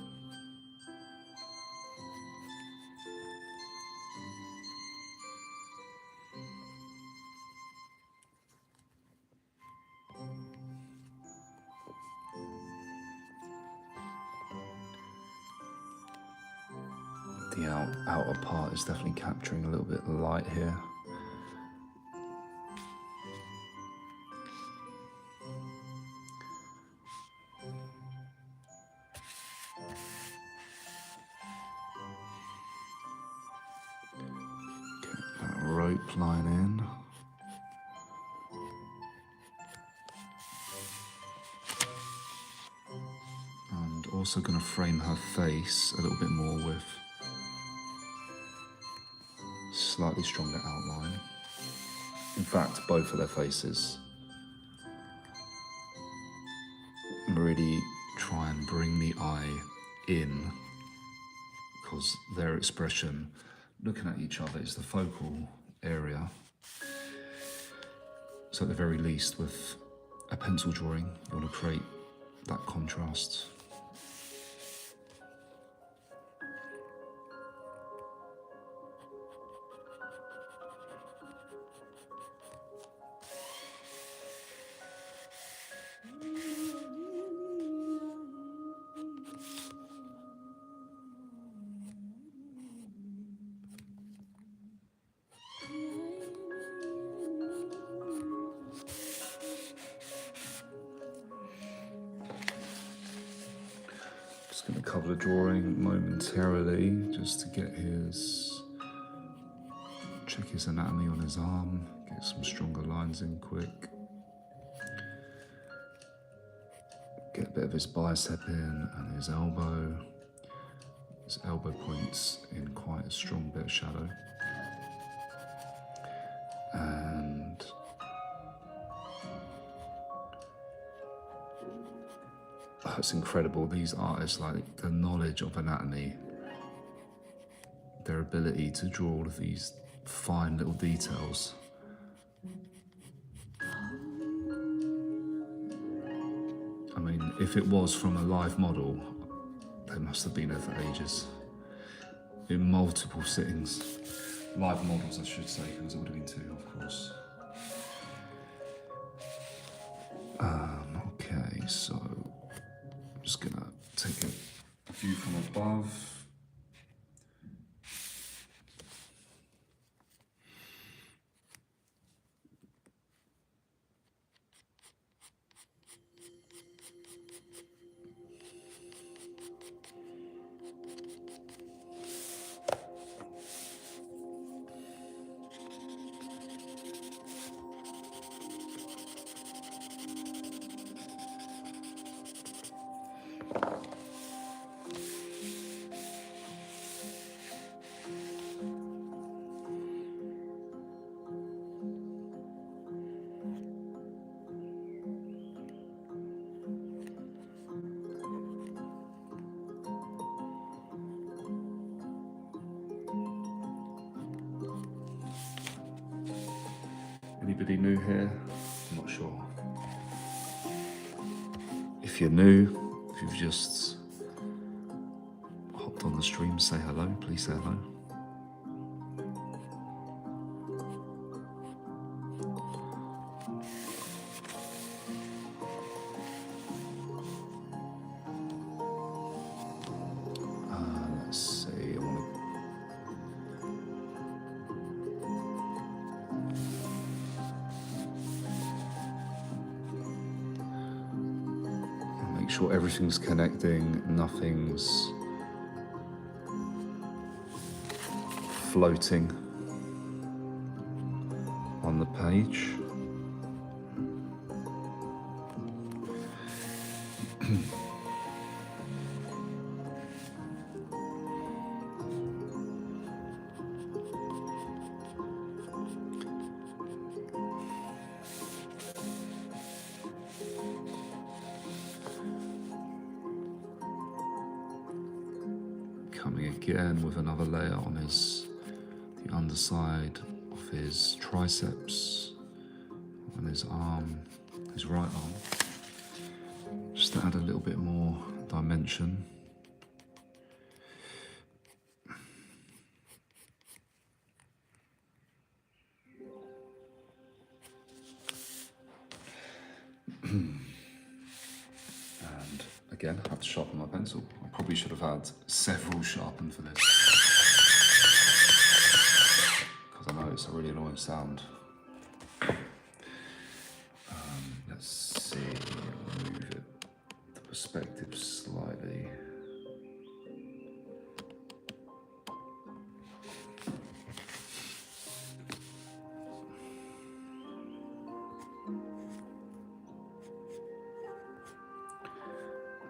The outer part is definitely capturing a little bit of light here. Get that rope line in. And also going to frame her face a little bit more with slightly stronger outline. In fact, both of their faces. Really try and bring the eye in, because their expression, looking at each other, is the focal area. So at the very least, with a pencil drawing, you want to create that contrast. Just going to cover the drawing momentarily, just to get check his anatomy on his arm, get some stronger lines in quick. Get a bit of his bicep in and his elbow. His elbow points in quite a strong bit of shadow. And it's incredible, these artists, like the knowledge of anatomy, their ability to draw all of these fine little details. I mean, if it was from a live model, they must have been there for ages. In multiple sittings. Live models, I should say, because it would have been two, of course. Okay, so I'm just gonna take a view from above. Anybody new here? I'm not sure. If you're new, if you've just hopped on the stream, say hello, please say hello. Let's see, I want to make sure everything's connecting, nothing's floating on the page. Coming again with another layer on the underside of his triceps, on his arm, his right arm, just to add a little bit more dimension. And again, I have to sharpen my pencil. I probably should have had several sharpened for this, because I know it's a really annoying sound. Let's see, move it, the perspective slightly.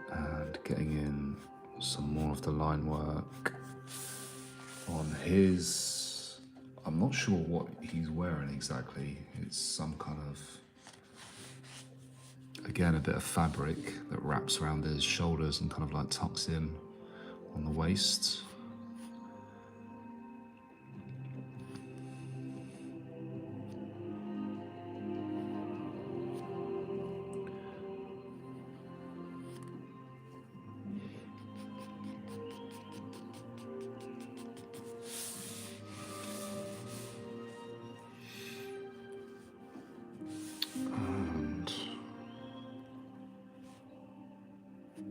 And getting in some more of the line work on his, I'm not sure what he's wearing exactly. It's some kind of, again, a bit of fabric that wraps around his shoulders and kind of like tucks in on the waist.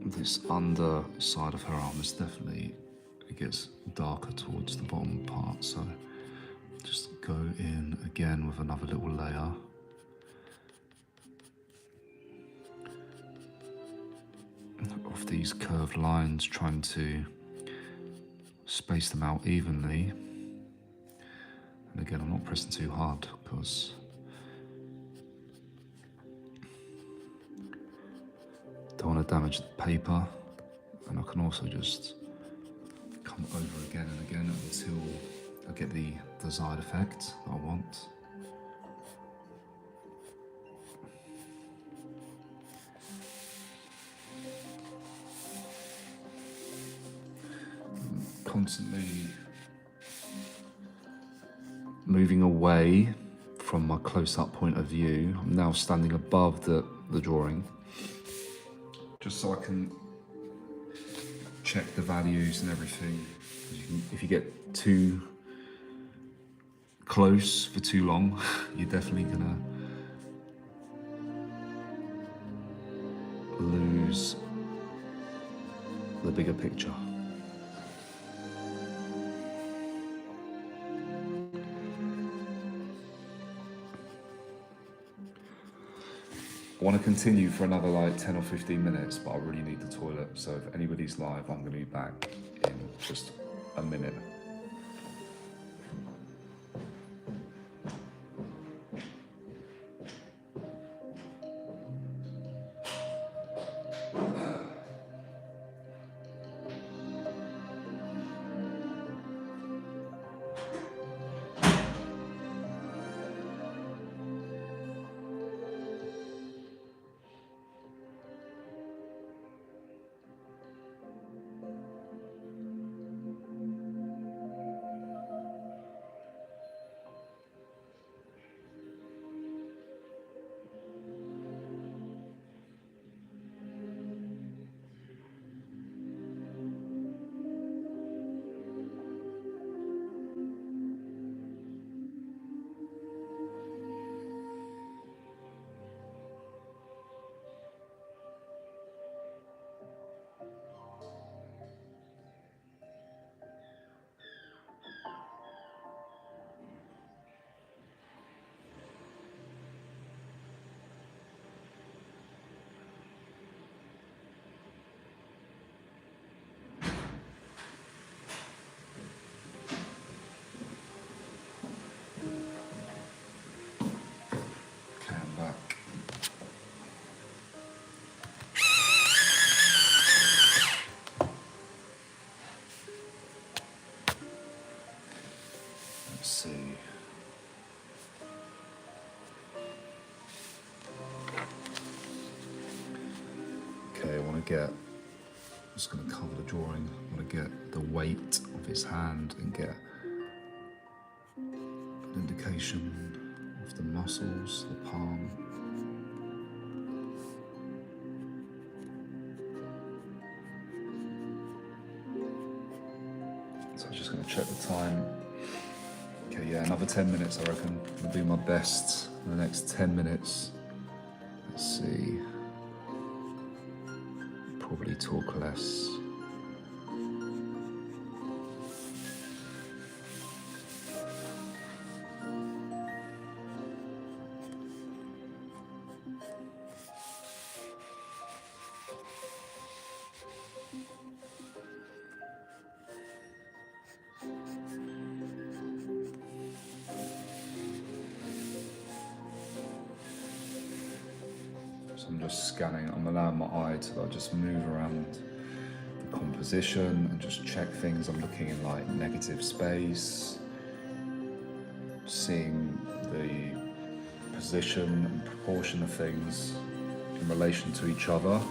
This underside of her arm is definitely, it gets darker towards the bottom part, so just go in again with another little layer. Of these curved lines, trying to space them out evenly. And again, I'm not pressing too hard because don't want to damage the paper, and I can also just come over again and again until I get the desired effect that I want. Constantly moving away from my close-up point of view. I'm now standing above the drawing, just so I can check the values and everything. If you get too close for too long, you're definitely gonna lose the bigger picture. I want to continue for another like 10 or 15 minutes, but I really need the toilet. So if anybody's live, I'm going to be back in just a minute. get, just going to cover the drawing, I want to get the weight of his hand and get an indication of the muscles, the palm. So I'm just going to check the time. Okay, yeah, another 10 minutes, I reckon. I'll do my best in the next 10 minutes. Let's see. Probably talk less. So I'm just scanning, I'm allowing my eye to like just move around the composition and just check things. I'm looking in like negative space, seeing the position and proportion of things in relation to each other.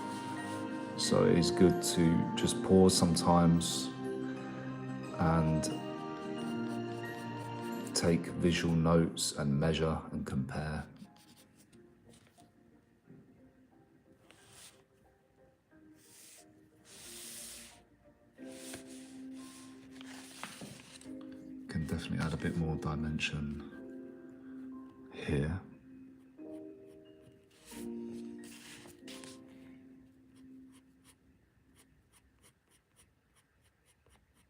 So it is good to just pause sometimes and take visual notes and measure and compare. Can definitely add a bit more dimension here.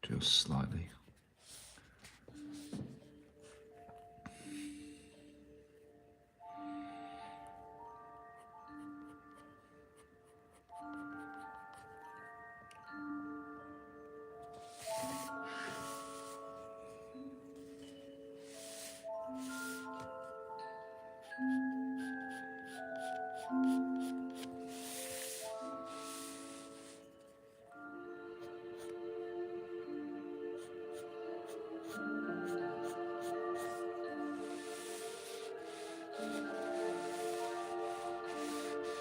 Just slightly.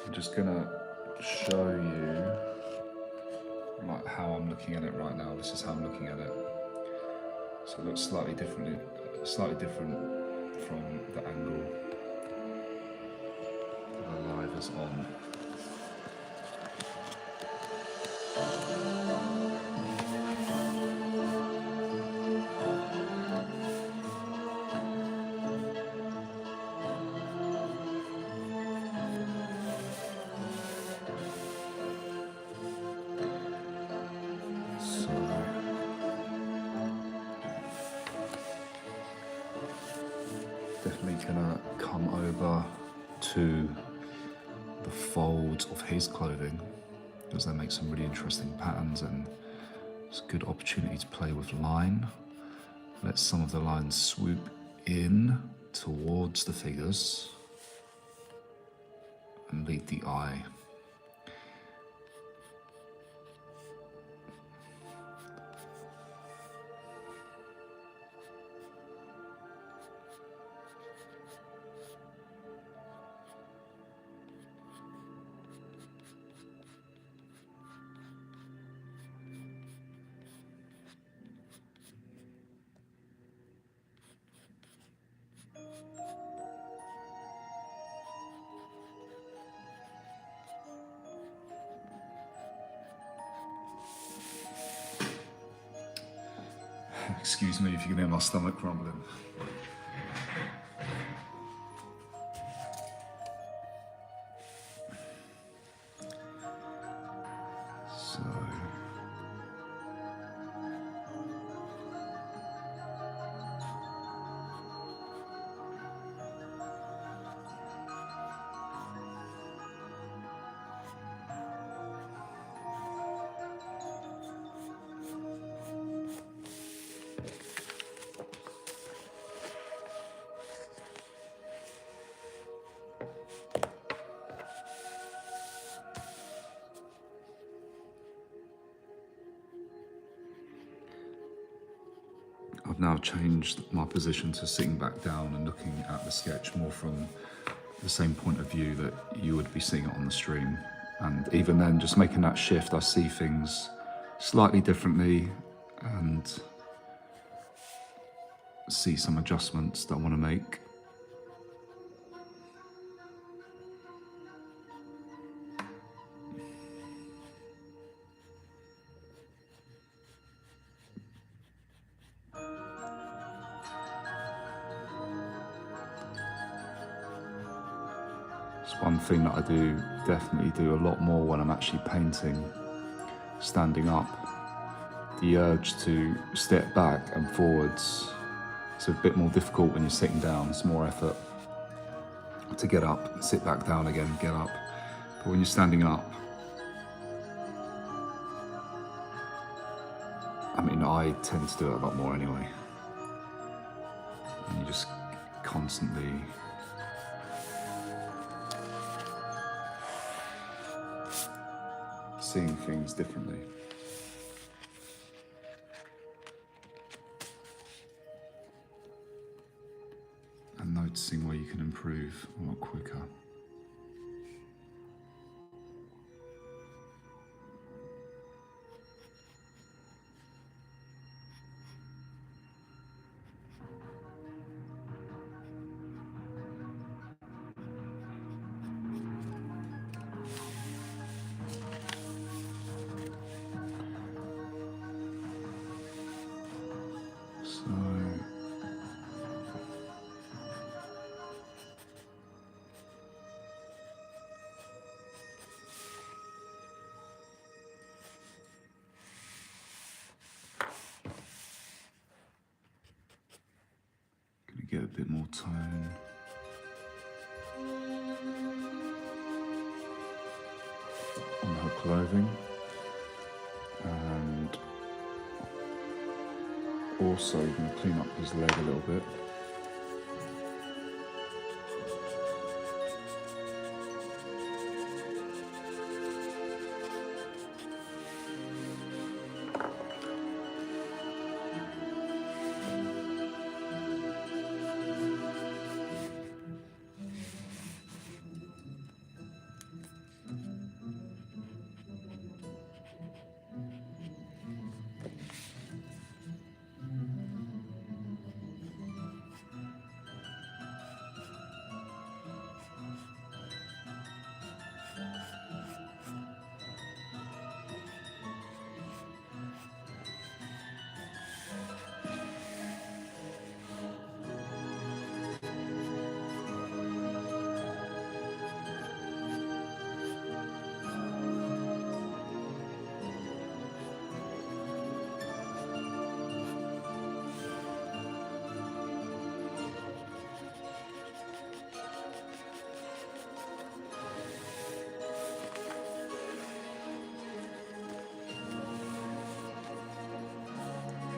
I'm just gonna show you like how I'm looking at it right now. This is how I'm looking at it. So it looks slightly different from the angle that the live is on. Definitely gonna come over to the folds of his clothing because they make some really interesting patterns and it's a good opportunity to play with line. Let some of the lines swoop in towards the figures and lead the eye. Excuse me if you can hear my stomach rumbling. So I've now changed my position to sitting back down and looking at the sketch more from the same point of view that you would be seeing it on the stream. And even then, just making that shift, I see things slightly differently and see some adjustments that I want to make. It's one thing that I definitely do a lot more when I'm actually painting, standing up. The urge to step back and forwards, it's a bit more difficult when you're sitting down. It's more effort to get up, sit back down again, get up. But when you're standing up, I mean, I tend to do it a lot more anyway. And you just constantly seeing things differently. And noticing where you can improve a lot quicker. So gonna get a bit more tone. On her clothing, and also you're going to clean up his leg a little bit.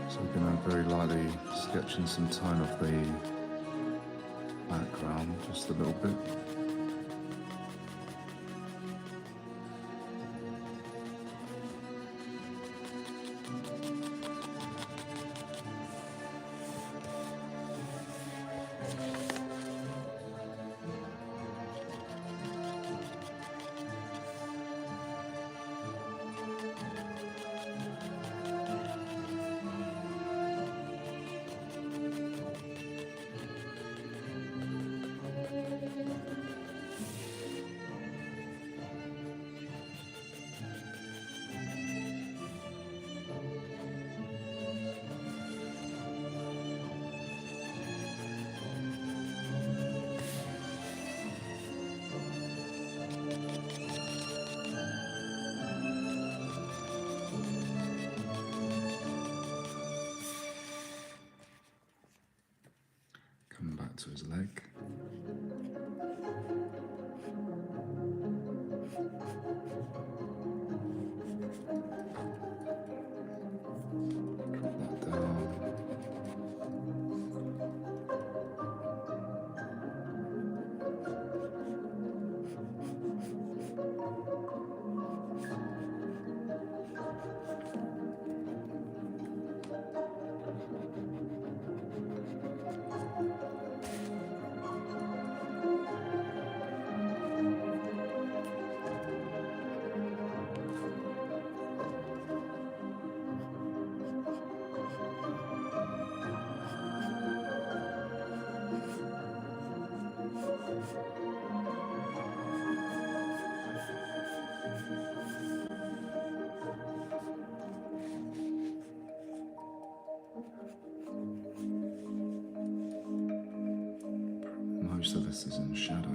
So we're going to very lightly sketch in some tone of the background, just a little bit. Coming back to his leg. Drop that down. Most of this is in shadow.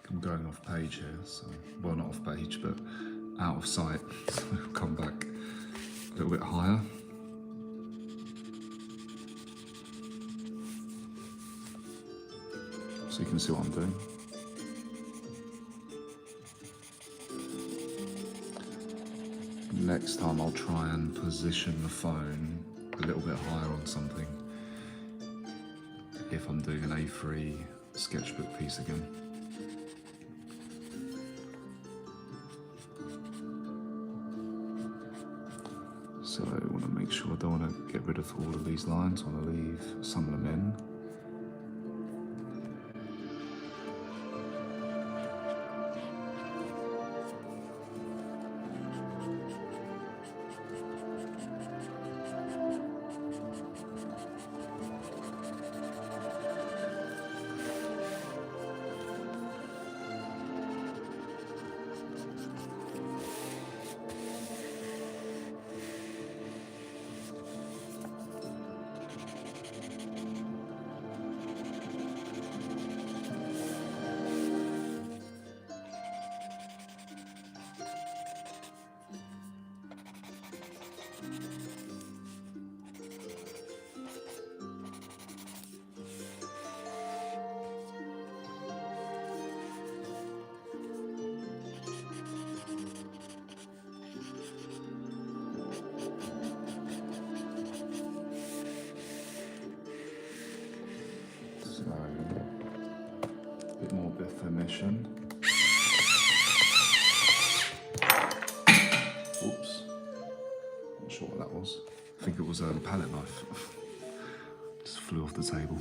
I'm going off page here, so, well, not off page, but out of sight. So I'll come back a little bit higher. So you can see what I'm doing. Next time I'll try and position the phone a little bit higher on something if I'm doing an A3 sketchbook piece again. So I want to make sure I don't want to get rid of all of these lines, I want to leave some of them in. A bit more definition. Oops, not sure what that was. I think it was a palette knife. Just flew off the table.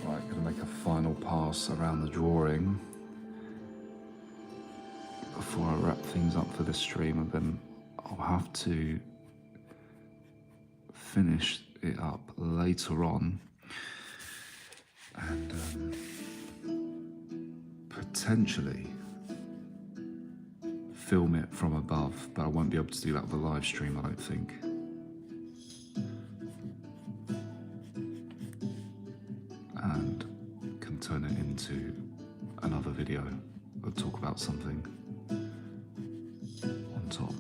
Right, gonna make a final pass around the drawing before I wrap things up for this stream, and then I'll have to finish it up later on and potentially film it from above, but I won't be able to do that with a live stream, I don't think. And can turn it into another video or talk about something on top.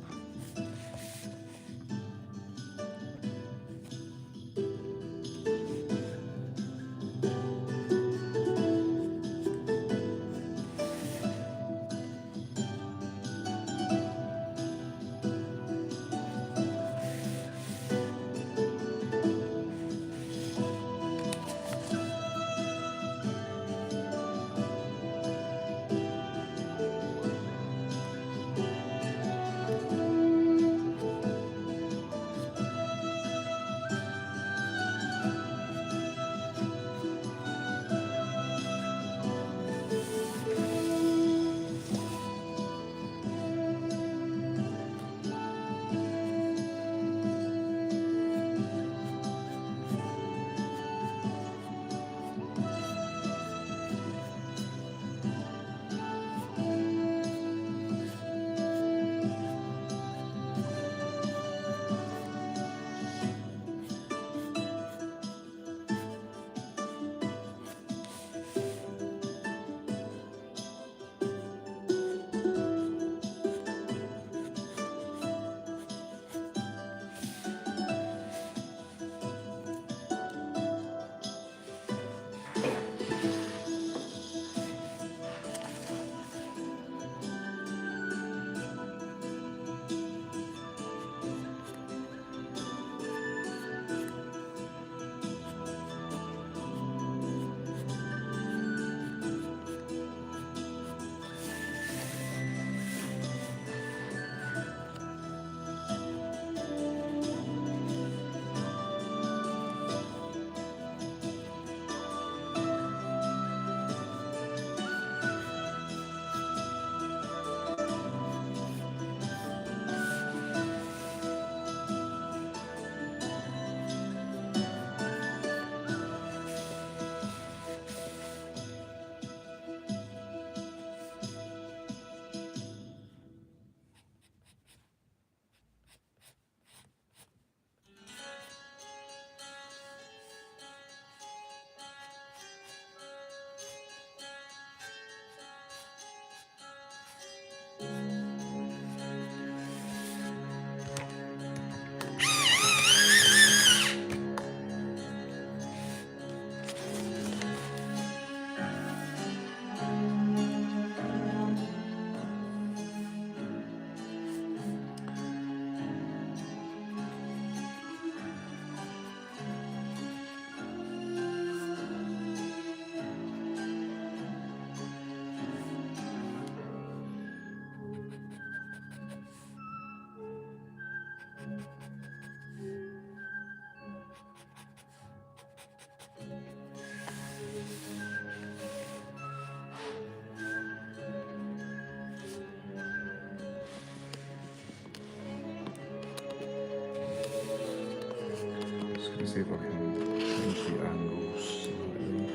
See if I can change the angle slightly,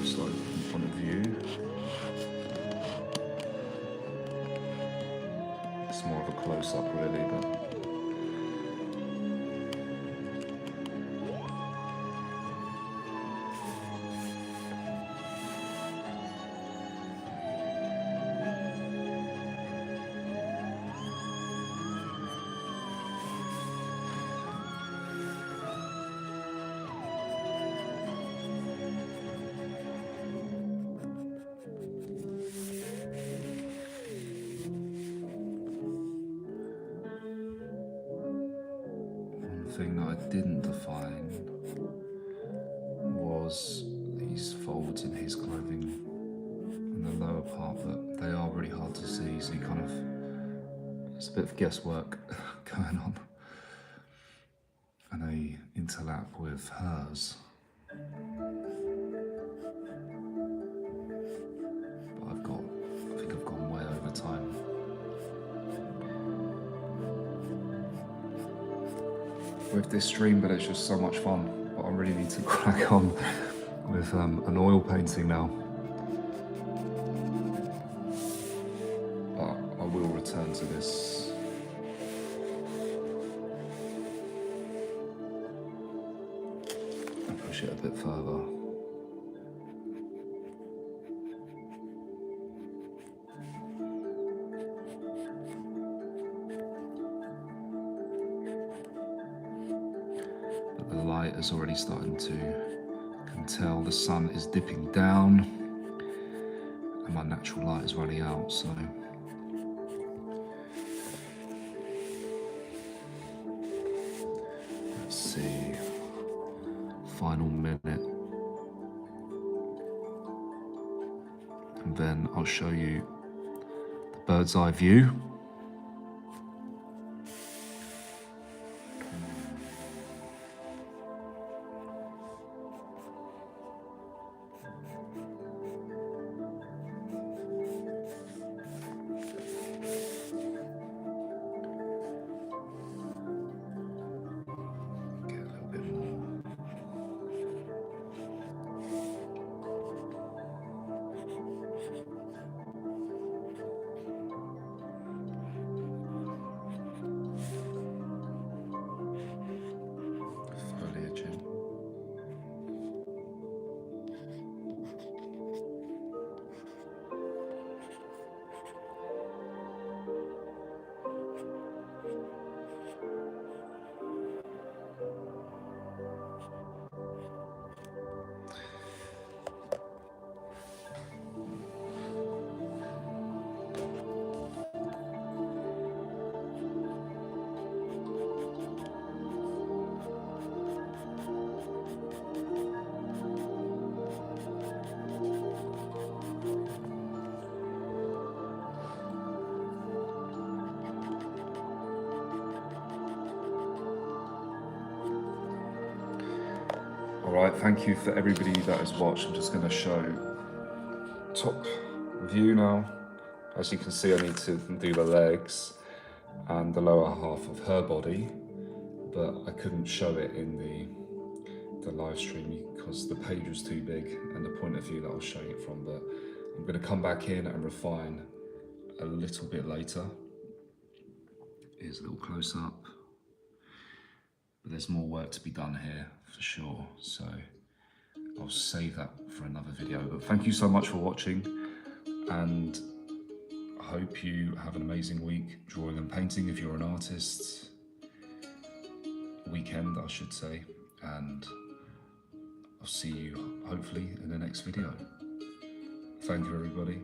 slightly in front of you. It's more of a close-up really, but thing that I didn't define was these folds in his clothing in the lower part, but they are really hard to see, so you kind of, it's a bit of guesswork going on. And they interlap with hers. But I think I've gone way over time. With this stream, but it's just so much fun. But I really need to crack on with an oil painting now. But I return to this. And push it a bit further. But the light is already starting to, I can tell the sun is dipping down and my natural light is running out, so let's see, final minute, and then I'll show you the bird's eye view. Alright, thank you for everybody that has watched. I'm just going to show top view now. As you can see, I need to do the legs and the lower half of her body, but I couldn't show it in the live stream because the page was too big and the point of view that I was showing it from. But I'm going to come back in and refine a little bit later. Here's a little close up. But there's more work to be done here for sure, so I'll save that for another video. But thank you so much for watching, and I hope you have an amazing week drawing and painting if you're an artist. Weekend, I should say, and I'll see you hopefully in the next video. Thank you, everybody.